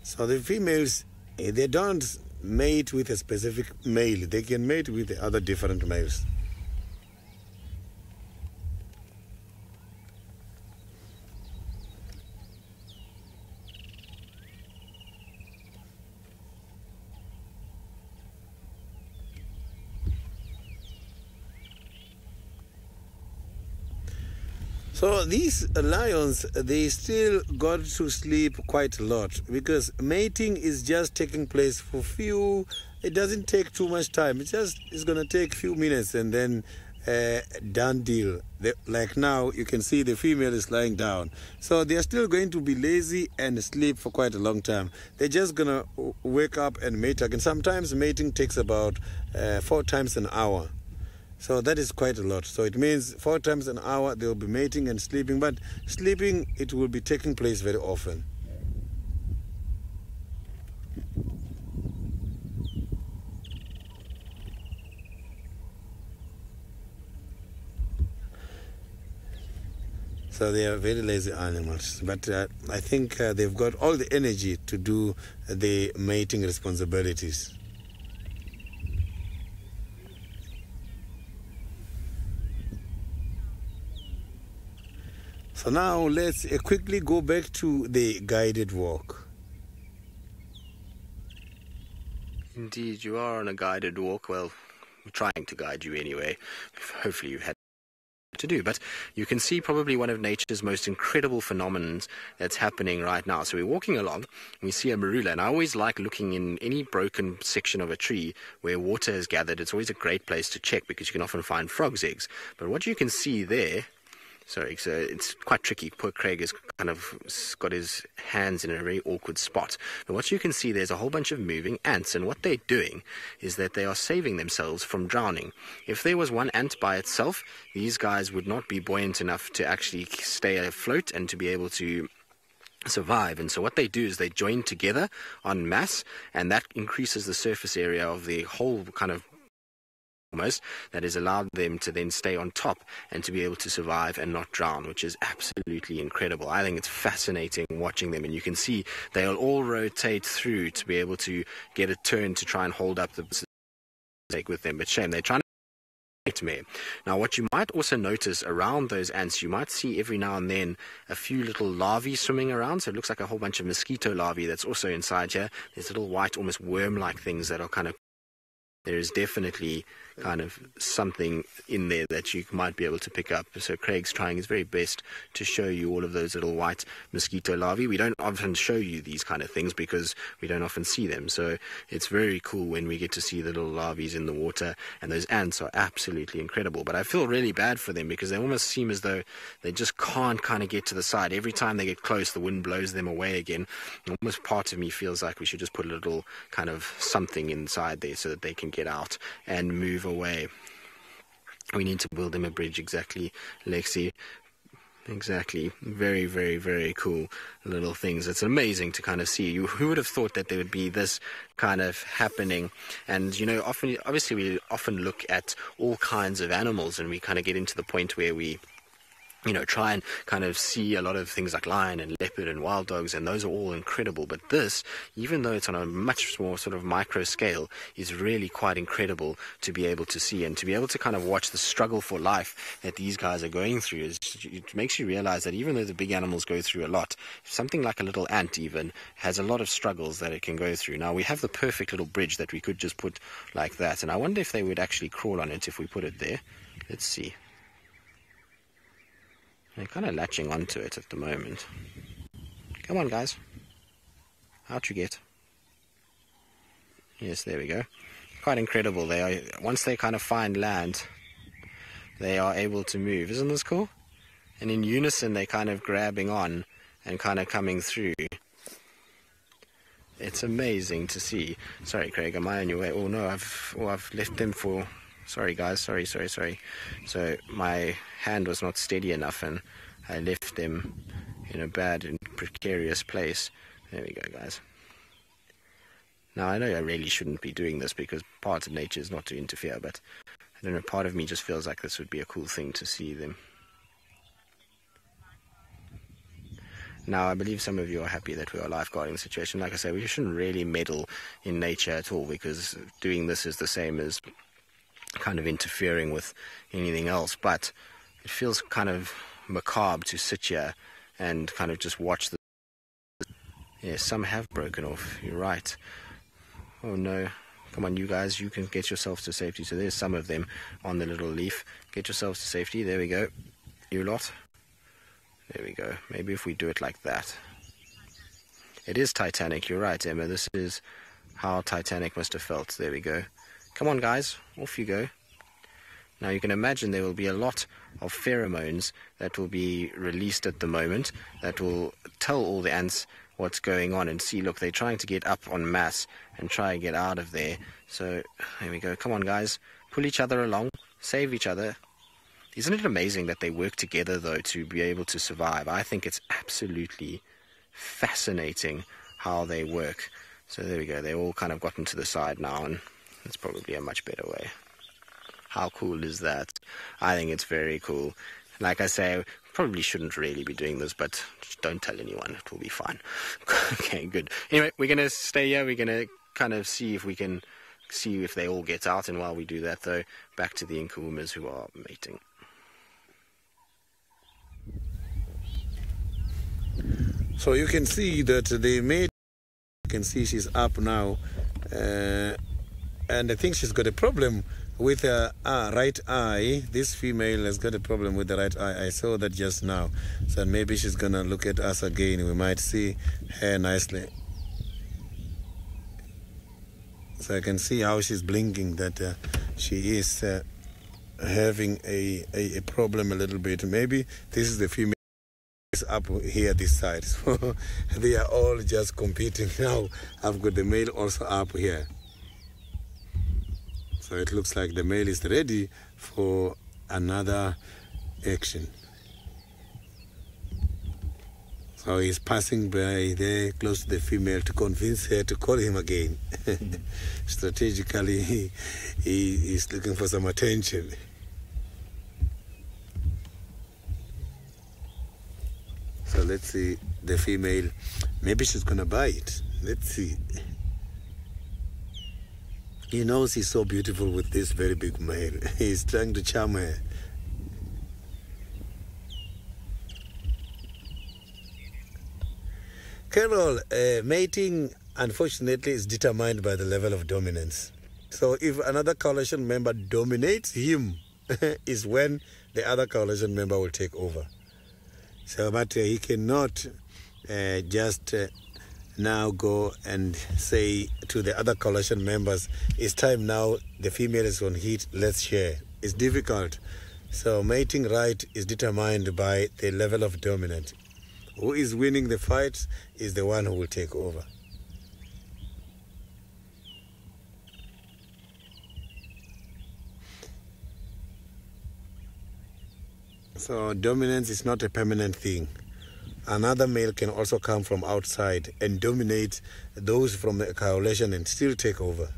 So the females, they don't mate with a specific male. They can mate with the other different males. So these lions, they still got to sleep quite a lot because mating is just taking place for few. It doesn't take too much time. It's going to take few minutes and then done deal. Like now, you can see the female is lying down. So they are still going to be lazy and sleep for quite a long time. They're just going to wake up and mate again. Sometimes mating takes about 4 times an hour. So that is quite a lot. So it means 4 times an hour they'll be mating and sleeping. But sleeping, it will be taking place very often. So they are very lazy animals. But I think they've got all the energy to do the mating responsibilities. So now let's quickly go back to the guided walk. Indeed, you are on a guided walk. Well, we're trying to guide you anyway. Hopefully you've had to do, but you can see probably one of nature's most incredible phenomenons that's happening right now. So we're walking along, and we see a marula, and I always like looking in any broken section of a tree where water has gathered. It's always a great place to check because you can often find frogs' eggs. But what you can see there, sorry, so it's quite tricky. Poor Craig has kind of got his hands in a very awkward spot. But what you can see, there's a whole bunch of moving ants, and what they're doing is that they are saving themselves from drowning. If there was one ant by itself, these guys would not be buoyant enough to actually stay afloat and to be able to survive. And so what they do is they join together en masse, and that increases the surface area of the whole kind of almost, that has allowed them to then stay on top and to be able to survive and not drown, which is absolutely incredible. I think it's fascinating watching them, and you can see they'll all rotate through to be able to get a turn to try and hold up the take with them. But shame, they're trying to me. Now what you might also notice around those ants, you might see every now and then a few little larvae swimming around. So it looks like a whole bunch of mosquito larvae that's also inside here. There's little white, almost worm-like things that are kind of, there is definitely kind of something in there that you might be able to pick up. So Craig's trying his very best to show you all of those little white mosquito larvae. We don't often show you these kind of things because we don't often see them. So it's very cool when we get to see the little larvae in the water, and those ants are absolutely incredible. But I feel really bad for them because they almost seem as though they just can't kind of get to the side. Every time they get close, the wind blows them away again. Almost part of me feels like we should just put a little kind of something inside there so that they can get out and move away. We need to build them a bridge. Exactly, Lexi. Exactly. Very, very, very cool little things. It's amazing to kind of see. Who would have thought that there would be this kind of happening? And, you know, obviously we often look at all kinds of animals, and we kind of get into the point where we, you know, try and kind of see a lot of things like lion and leopard and wild dogs, and those are all incredible. But this, even though it's on a much more sort of micro scale, is really quite incredible to be able to see and to be able to kind of watch the struggle for life that these guys are going through. It makes you realize that even though the big animals go through a lot, something like a little ant even has a lot of struggles that it can go through. Now we have the perfect little bridge that we could just put like that, and I wonder if they would actually crawl on it if we put it there. Let's see. They're kind of latching onto it at the moment. Come on, guys. Out you get. Yes, there we go. Quite incredible. They are, once they kind of find land, they are able to move. Isn't this cool? And in unison, they're kind of grabbing on and kind of coming through. It's amazing to see. Sorry, Craig, am I on your way? Oh, no, I've left them for... Sorry, guys. Sorry. So my hand was not steady enough, and I left them in a bad and precarious place. There we go, guys. Now, I know I really shouldn't be doing this because part of nature is not to interfere, but I don't know, part of me just feels like this would be a cool thing to see them. Now, I believe some of you are happy that we are lifeguarding the situation. Like I say, we shouldn't really meddle in nature at all, because doing this is the same as kind of interfering with anything else. But it feels kind of macabre to sit here and kind of just watch the... Yes, some have broken off. You're right. Oh no. Come on, you guys, you can get yourselves to safety. So there's some of them on the little leaf. Get yourselves to safety. There we go. You lot. There we go. Maybe if we do it like that. It is Titanic, you're right, Emma. This is how Titanic must have felt. There we go. Come on, guys. Off you go. Now you can imagine there will be a lot of pheromones that will be released at the moment that will tell all the ants what's going on. And see, look, they're trying to get up en masse and try and get out of there. So there we go. Come on, guys. Pull each other along. Save each other. Isn't it amazing that they work together, though, to be able to survive? I think it's absolutely fascinating how they work. So there we go. They're all kind of gotten to the side now, and it's probably a much better way. How cool is that? I think it's very cool. Like I say, probably shouldn't really be doing this, but just don't tell anyone. It will be fine. Okay, good. Anyway, we're going to stay here. We're going to kind of see if we can see if they all get out. And while we do that, though, back to the Nkuhumas who are mating. So you can see that the mate, you can see she's up now. And I think she's got a problem with her right eye. This female has got a problem with the right eye. I saw that just now. So maybe she's going to look at us again. We might see her nicely. So I can see how she's blinking, that she is having a problem a little bit. Maybe this is the female up here this side. So they are all just competing now. I've got the male also up here. So it looks like the male is ready for another action. So he's passing by there close to the female to convince her to call him again. Strategically, he is looking for some attention. So let's see the female. Maybe she's going to bite. Let's see. He knows he's so beautiful with this very big male. He's trying to charm her. Carol, mating, unfortunately, is determined by the level of dominance. So if another coalition member dominates him, is when the other coalition member will take over. So, but he cannot just now go and say to the other coalition members, it's time now, the female is on heat, let's share. It's difficult. So mating right is determined by the level of dominance. Who is winning the fight is the one who will take over. So dominance is not a permanent thing. Another male can also come from outside and dominate those from the coalition and still take over.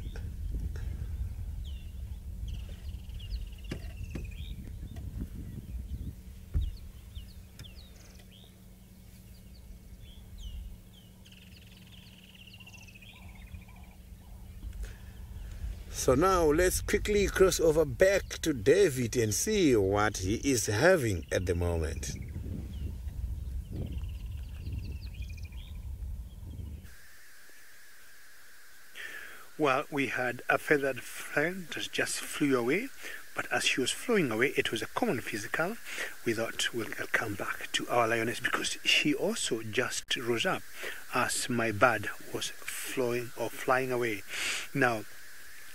So now let's quickly cross over back to David and see what he is having at the moment. Well, we had a feathered friend that just flew away, but as she was flying away, it was a common physical. We thought we'll come back to our lioness because she also just rose up as my bird was flying away. Now,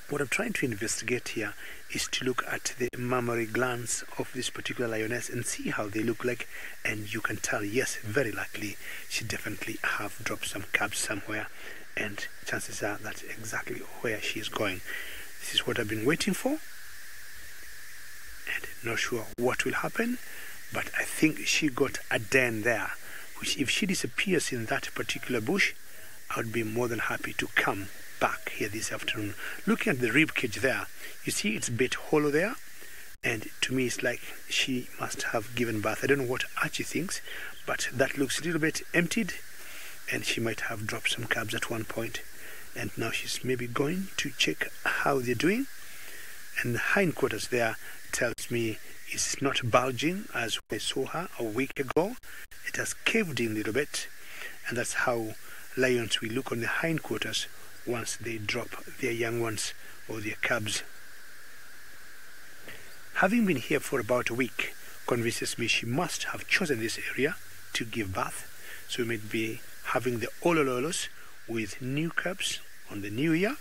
what I'm trying to investigate here is to look at the mammary glands of this particular lioness and see how they look like, and you can tell, yes, very likely she definitely have dropped some cubs somewhere, and chances are that's exactly where she is going. This is what I've been waiting for, and not sure what will happen, but I think she got a den there, which if she disappears in that particular bush, I would be more than happy to come back here this afternoon. Looking at the rib cage there, you see it's a bit hollow there, and to me it's like she must have given birth. I don't know what Archie thinks, but that looks a little bit emptied, and she might have dropped some cubs at one point, and now she's maybe going to check how they're doing. And the hindquarters there tells me it's not bulging as I saw her a week ago. It has caved in a little bit, and that's how lions will look on the hindquarters once they drop their young ones or their cubs. Having been here for about a week convinces me she must have chosen this area to give birth. So we might be having the Olololos with new cubs on the new year,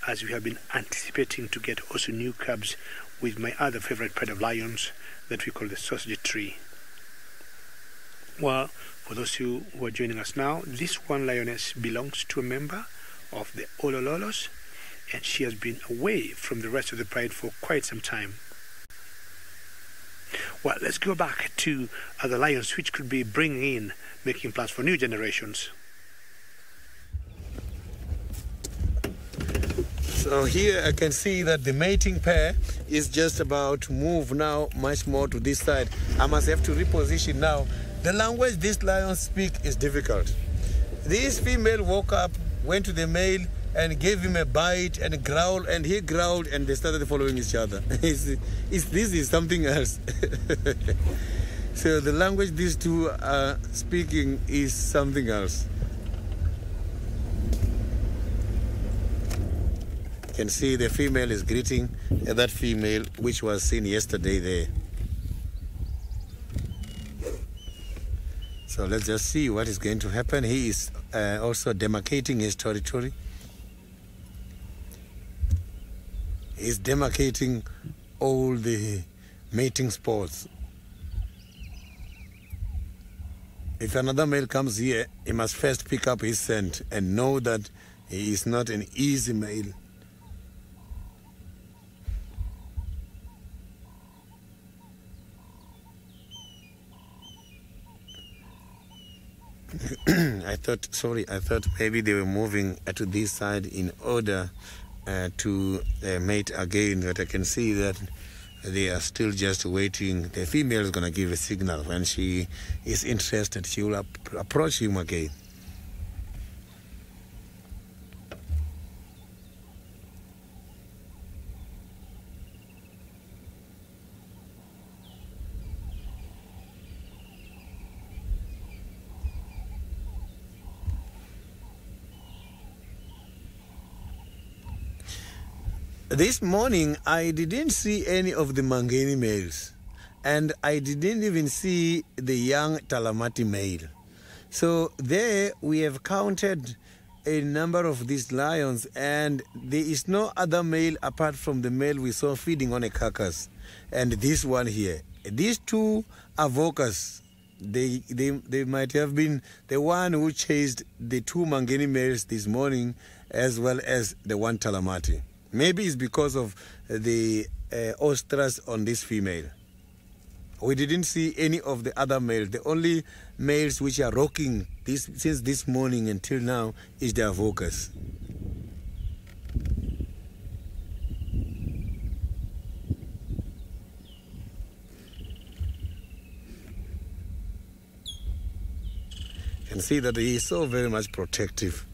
as we have been anticipating to get also new cubs with my other favorite pair of lions that we call the sausage tree. Well, for those who are joining us now, this one lioness belongs to a member of the Olololos, and she has been away from the rest of the pride for quite some time. Well, let's go back to other lions which could be bringing in, making plans for new generations. So here I can see that the mating pair is just about to move now much more to this side. I must have to reposition now. The language these lions speak is difficult. This female woke up, went to the male and gave him a bite and growl, and he growled and they started following each other. This is something else. So the language these two are speaking is something else. You can see the female is greeting that female which was seen yesterday there. So let's just see what is going to happen. He is also demarcating his territory. He's demarcating all the mating spots. If another male comes here, he must first pick up his scent and know that he is not an easy male. I thought maybe they were moving to this side in order to mate again, but I can see that they are still just waiting. The female is going to give a signal. When she is interested, she will approach him again. This morning, I didn't see any of the Mangeni males, and I didn't even see the young Talamati male. So there we have counted a number of these lions, and there is no other male apart from the male we saw feeding on a carcass, and this one here. These two are Vocas. They might have been the one who chased the two Mangeni males this morning, as well as the one Talamati. Maybe it's because of the ostrus on this female. We didn't see any of the other males. The only males which are rocking since this morning until now is the Vocas. You can see that he is so very much protective.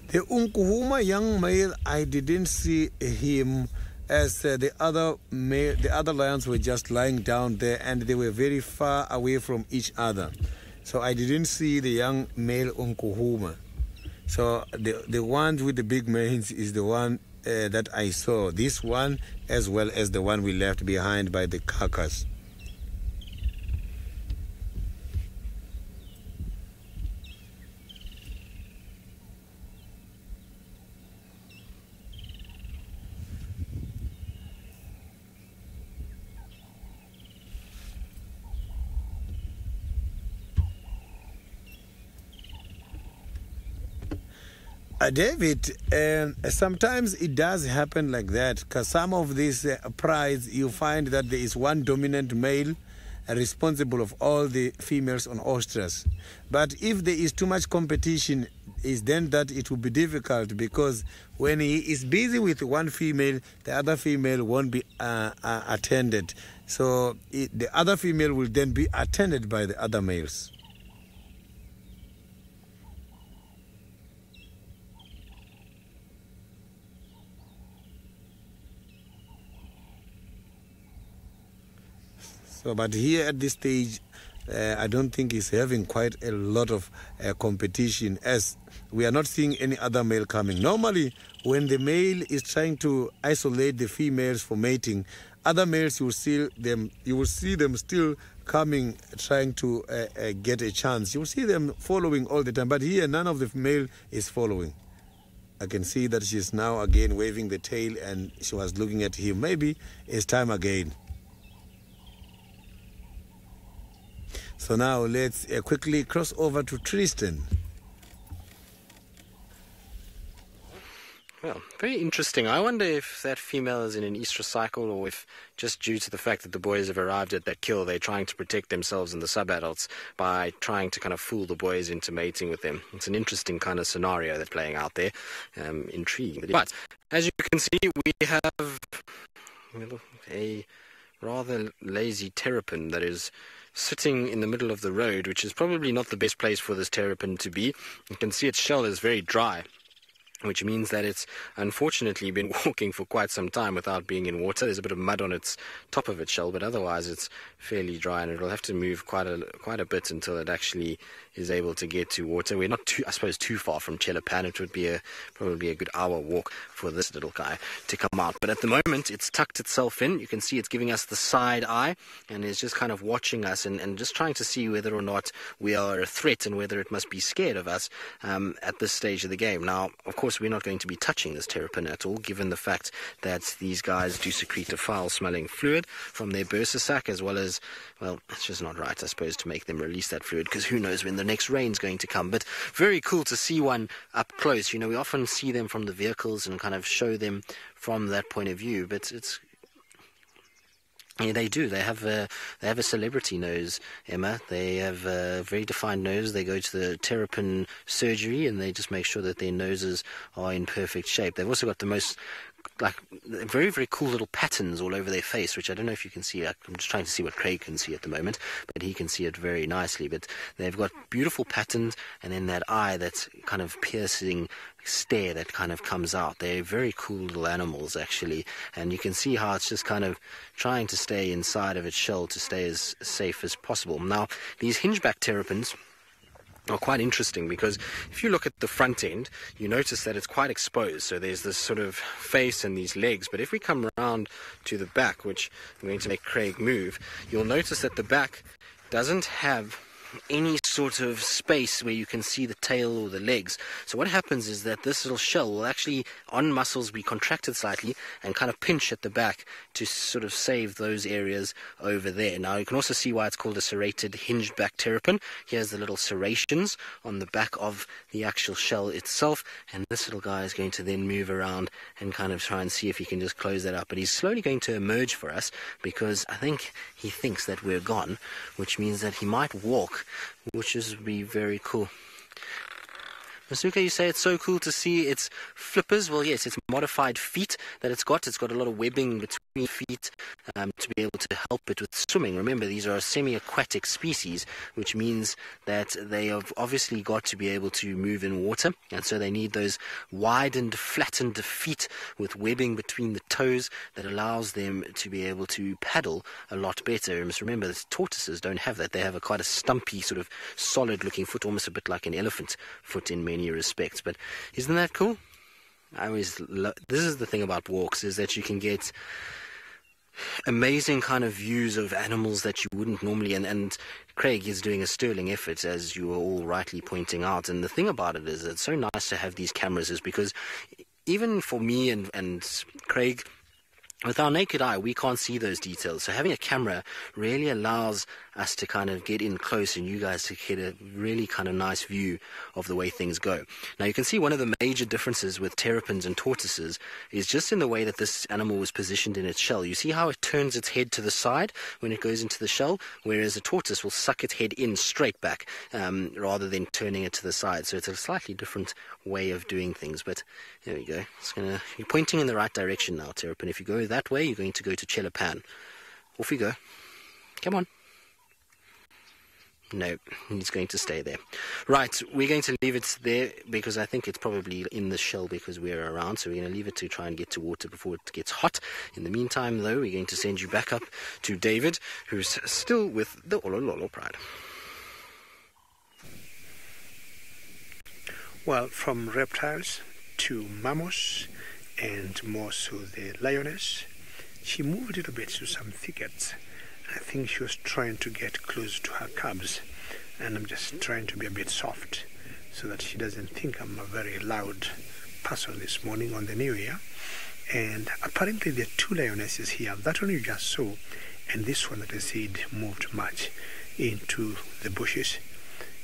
The Unkuhuma young male, I didn't see him, as the other lions were just lying down there and they were very far away from each other. So I didn't see the young male Unkuhuma. So the one with the big manes is the one that I saw. This one as well as the one we left behind by the carcass. David, sometimes it does happen like that, because some of these prides, you find that there is one dominant male responsible of all the females on ostrich. But if there is too much competition, is then that it will be difficult, because when he is busy with one female, the other female won't be attended. So the other female will then be attended by the other males. So, but here at this stage, I don't think he's having quite a lot of competition, as we are not seeing any other male coming. Normally, when the male is trying to isolate the females for mating, other males, you will see them still coming, trying to get a chance. You'll see them following all the time, but here none of the male is following. I can see that she's now again waving the tail, and she was looking at him. Maybe it's time again. So now let's quickly cross over to Tristan. Well, very interesting. I wonder if that female is in an estrous cycle, or if just due to the fact that the boys have arrived at that kill, they're trying to protect themselves and the sub-adults by trying to kind of fool the boys into mating with them. It's an interesting kind of scenario that's playing out there. Intriguing. But as you can see, we have a rather lazy terrapin that is sitting in the middle of the road, which is probably not the best place for this terrapin to be. You can see its shell is very dry, which means that it's unfortunately been walking for quite some time without being in water. There's a bit of mud on its top of its shell, but otherwise it's fairly dry, and it'll have to move quite a bit until it actually is able to get to water. We're not too far from Chelapan. It would be probably a good hour walk for this little guy to come out. But at the moment, it's tucked itself in. You can see it's giving us the side eye, and is just kind of watching us and just trying to see whether or not we are a threat and whether it must be scared of us at this stage of the game. Now, of course, we're not going to be touching this terrapin at all, given the fact that these guys do secrete a foul-smelling fluid from their bursa sac, as well as, well, it's just not right, I suppose, to make them release that fluid, because who knows when the next rain's going to come. But very cool to see one up close. You know, we often see them from the vehicles and kind of show them from that point of view, but it's... Yeah, they do. They have a celebrity nose, Emma. They have a very defined nose. They go to the terrapin surgery and they just make sure that their noses are in perfect shape. They've also got the most, like, very, very cool little patterns all over their face, which I don't know if you can see. I'm just trying to see what Craig can see at the moment, but he can see it very nicely. But they've got beautiful patterns, and then that eye, that's kind of piercing stare that kind of comes out. They're very cool little animals, actually, and you can see how it's just kind of trying to stay inside of its shell to stay as safe as possible. Now, these hingeback terrapins are quite interesting, because if you look at the front end, you notice that it's quite exposed. So there's this sort of face and these legs. But if we come around to the back, which I'm going to make Craig move, you'll notice that the back doesn't have any sort of space where you can see the tail or the legs. So what happens is that this little shell will actually, on muscles, be contracted slightly and kind of pinch at the back to sort of save those areas over there. Now you can also see why it's called a serrated hinged back terrapin. Here's the little serrations on the back of the actual shell itself, and this little guy is going to then move around and kind of try and see if he can just close that up. But he's slowly going to emerge for us, because I think he thinks that we're gone, which means that he might walk, which is be very cool. Masuka, you say it's so cool to see its flippers. Well, yes, it's modified feet that it's got. It's got a lot of webbing between feet to be able to help it with swimming. Remember, these are a semi-aquatic species, which means that they have obviously got to be able to move in water, and so they need those widened, flattened feet with webbing between the toes that allows them to be able to paddle a lot better. You must remember that tortoises don't have that. They have quite a stumpy, sort of solid-looking foot, almost a bit like an elephant foot in many respects. But isn't that cool? This is the thing about walks, is that you can get amazing kind of views of animals that you wouldn't normally, and Craig is doing a sterling effort, as you were all rightly pointing out. And the thing about it is, it's so nice to have these cameras, is because even for me and Craig, with our naked eye, we can't see those details. So having a camera really allows us to kind of get in close, and you guys to get a really kind of nice view of the way things go. Now, you can see one of the major differences with terrapins and tortoises is just in the way that this animal was positioned in its shell. You see how it turns its head to the side when it goes into the shell, whereas a tortoise will suck its head in straight back rather than turning it to the side. So it's a slightly different way of doing things. But there we go. You're pointing in the right direction now, terrapin. If you go that way, you're going to go to Chelapan. Off you go. Come on. No, he's going to stay there. Right, we're going to leave it there because I think it's probably in the shell because we're around. So we're going to leave it to try and get to water before it gets hot. In the meantime, though, we're going to send you back up to David, who's still with the Olololo Pride. Well, from reptiles to mammals and more so the lioness, she moved a little bit to some thickets. I think she was trying to get close to her cubs, and I'm just trying to be a bit soft so that she doesn't think I'm a very loud person this morning on the new year. And apparently there are 2 lionesses here. That one you just saw, and this one that I said moved much into the bushes.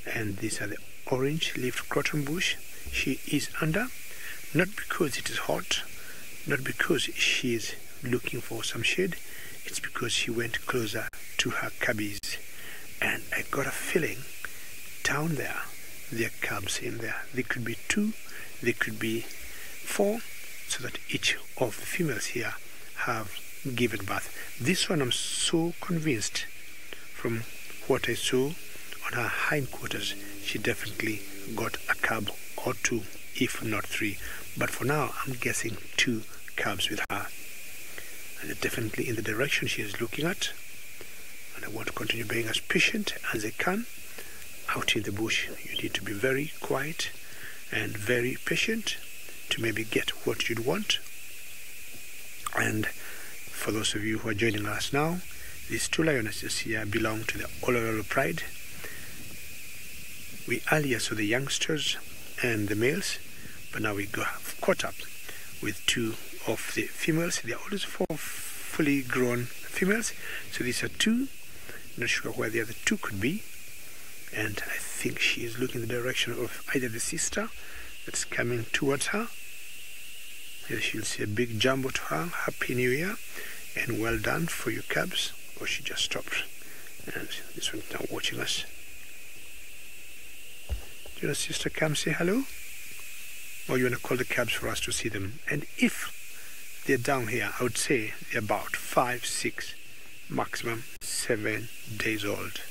And these are the orange-leafed cotton bush she is under, not because it is hot, not because she is looking for some shade. It's because she went closer to her cubbies, and I got a feeling down there are cubs in there. There could be 2, there could be 4, so that each of the females here have given birth. This one I'm so convinced from what I saw on her hindquarters, she definitely got a cub or 2, if not 3. But for now, I'm guessing 2 cubs with her. And they're definitely in the direction she is looking at. And I want to continue being as patient as I can. Out in the bush, you need to be very quiet and very patient to maybe get what you'd want. And for those of you who are joining us now, these 2 lionesses here belong to the Olololo Pride. We earlier saw the youngsters and the males, but now we have caught up with 2 of the females. They are always 4 fully grown females. So these are 2. Not sure where the other 2 could be. And I think she is looking in the direction of either the sister that's coming towards her. Either she'll see a big jumbo to her, Happy New Year, and well done for your cubs, or she just stopped. And this one's now watching us. Do you want sister come say hello? Or you want to call the cubs for us to see them? And if they're down here, I would say they're about 5, 6, maximum 7 days old.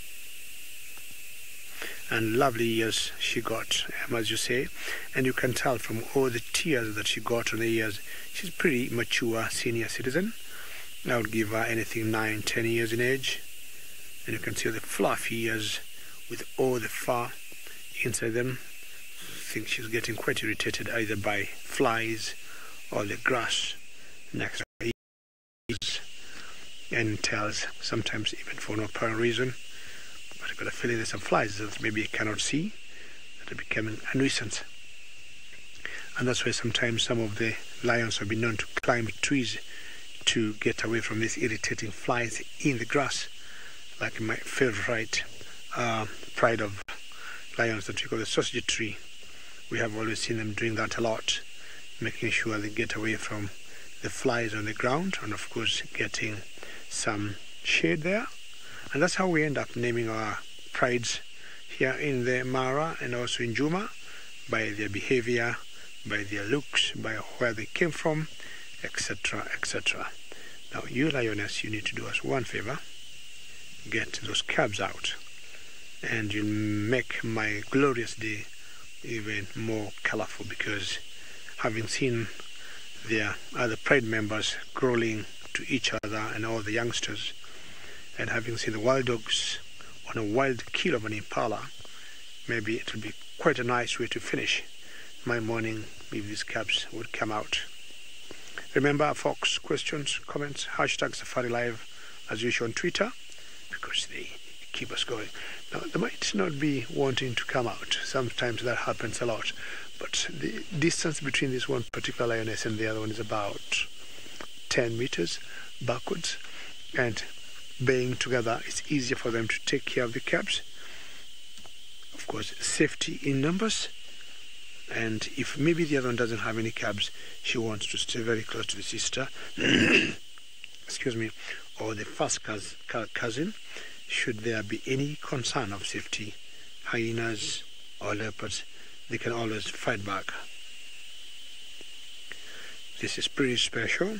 And lovely ears she got, as you say, and you can tell from all the tears that she got on the ears, she's pretty mature senior citizen. I would give her anything 9, 10 years in age. And you can see the fluffy ears with all the fur inside them. I think she's getting quite irritated either by flies or the grass next to her ears and tails, sometimes even for no apparent reason. But I've got a feeling there's some flies that maybe I cannot see that are becoming a nuisance. And that's why sometimes some of the lions have been known to climb trees to get away from these irritating flies in the grass. Like my favorite pride of lions that we call the sausage tree. We have always seen them doing that a lot, making sure they get away from the flies on the ground and of course getting some shade there. And that's how we end up naming our prides here in the Mara and also in Juma, by their behavior, by their looks, by where they came from, etc., etc. Now you lioness, you need to do us one favor. Get those cubs out and you'll make my glorious day even more colorful, because having seen their other pride members crawling to each other and all the youngsters, and having seen the wild dogs on a wild kill of an impala, maybe it will be quite a nice way to finish my morning if these cubs would come out. Remember, folks, questions, comments, hashtag SafariLive as usual on Twitter, because they keep us going. Now, they might not be wanting to come out. Sometimes that happens a lot. But the distance between this one particular lioness and the other one is about 10 meters backwards. And being together, it's easier for them to take care of the cubs. Of course, safety in numbers. And if maybe the other one doesn't have any cubs, she wants to stay very close to the sister. Excuse me. Or the first cousin. Should there be any concern of safety, hyenas or leopards, they can always fight back. This is pretty special,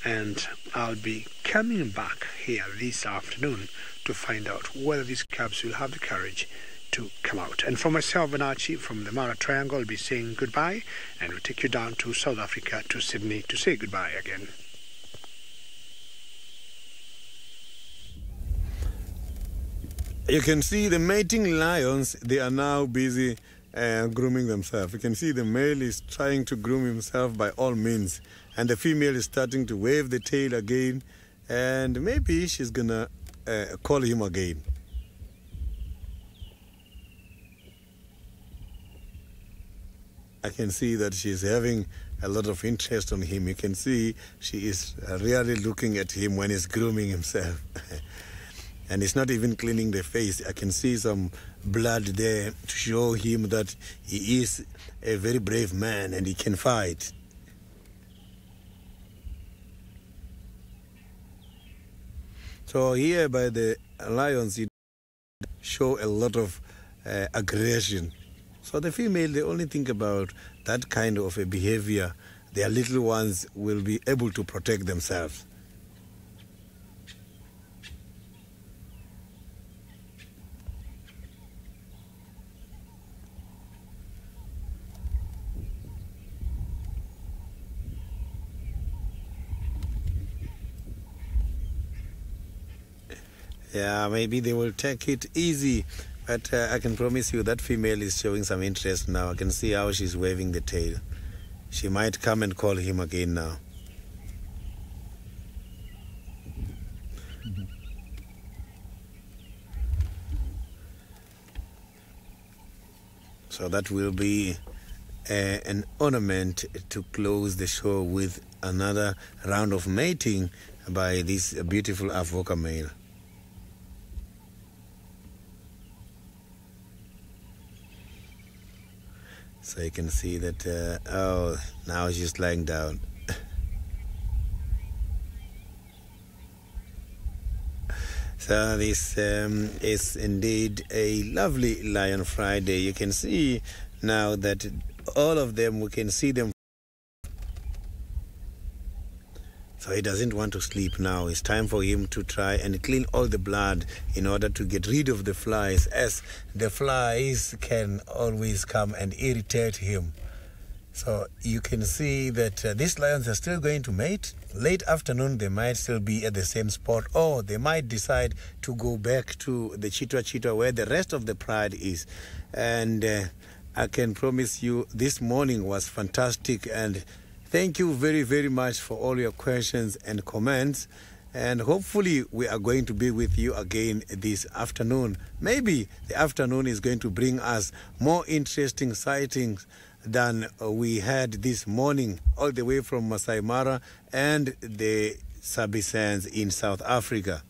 and I'll be coming back here this afternoon to find out whether these cubs will have the courage to come out. And from myself and Archie from the Mara Triangle, I'll be saying goodbye, and we'll take you down to South Africa, to Sydney, to say goodbye again. You can see the mating lions, they are now busy grooming themselves. You can see the male is trying to groom himself by all means, and the female is starting to wave the tail again, and maybe she's gonna call him again. I can see that she's having a lot of interest on him. You can see she is really looking at him when he's grooming himself. And he's not even cleaning the face. I can see some blood there to show him that he is a very brave man and he can fight. So here by the lions, you show a lot of aggression. So the female, they only think about that kind of a behavior. Their little ones will be able to protect themselves. Yeah, maybe they will take it easy, but I can promise you that female is showing some interest now. I can see how she's waving the tail. She might come and call him again now. So that will be an ornament to close the show with another round of mating by this beautiful Avoca male. So you can see that, oh, now she's lying down. So this is indeed a lovely Lion Friday. You can see now that all of them, we can see them. So he doesn't want to sleep now. It's time for him to try and clean all the blood in order to get rid of the flies, as the flies can always come and irritate him. So you can see that these lions are still going to mate. Late afternoon, they might still be at the same spot, or they might decide to go back to the Chitwa where the rest of the pride is. And I can promise you this morning was fantastic, and thank you very, very much for all your questions and comments. And hopefully we are going to be with you again this afternoon. Maybe the afternoon is going to bring us more interesting sightings than we had this morning, all the way from Masai Mara and the Sabi Sands in South Africa.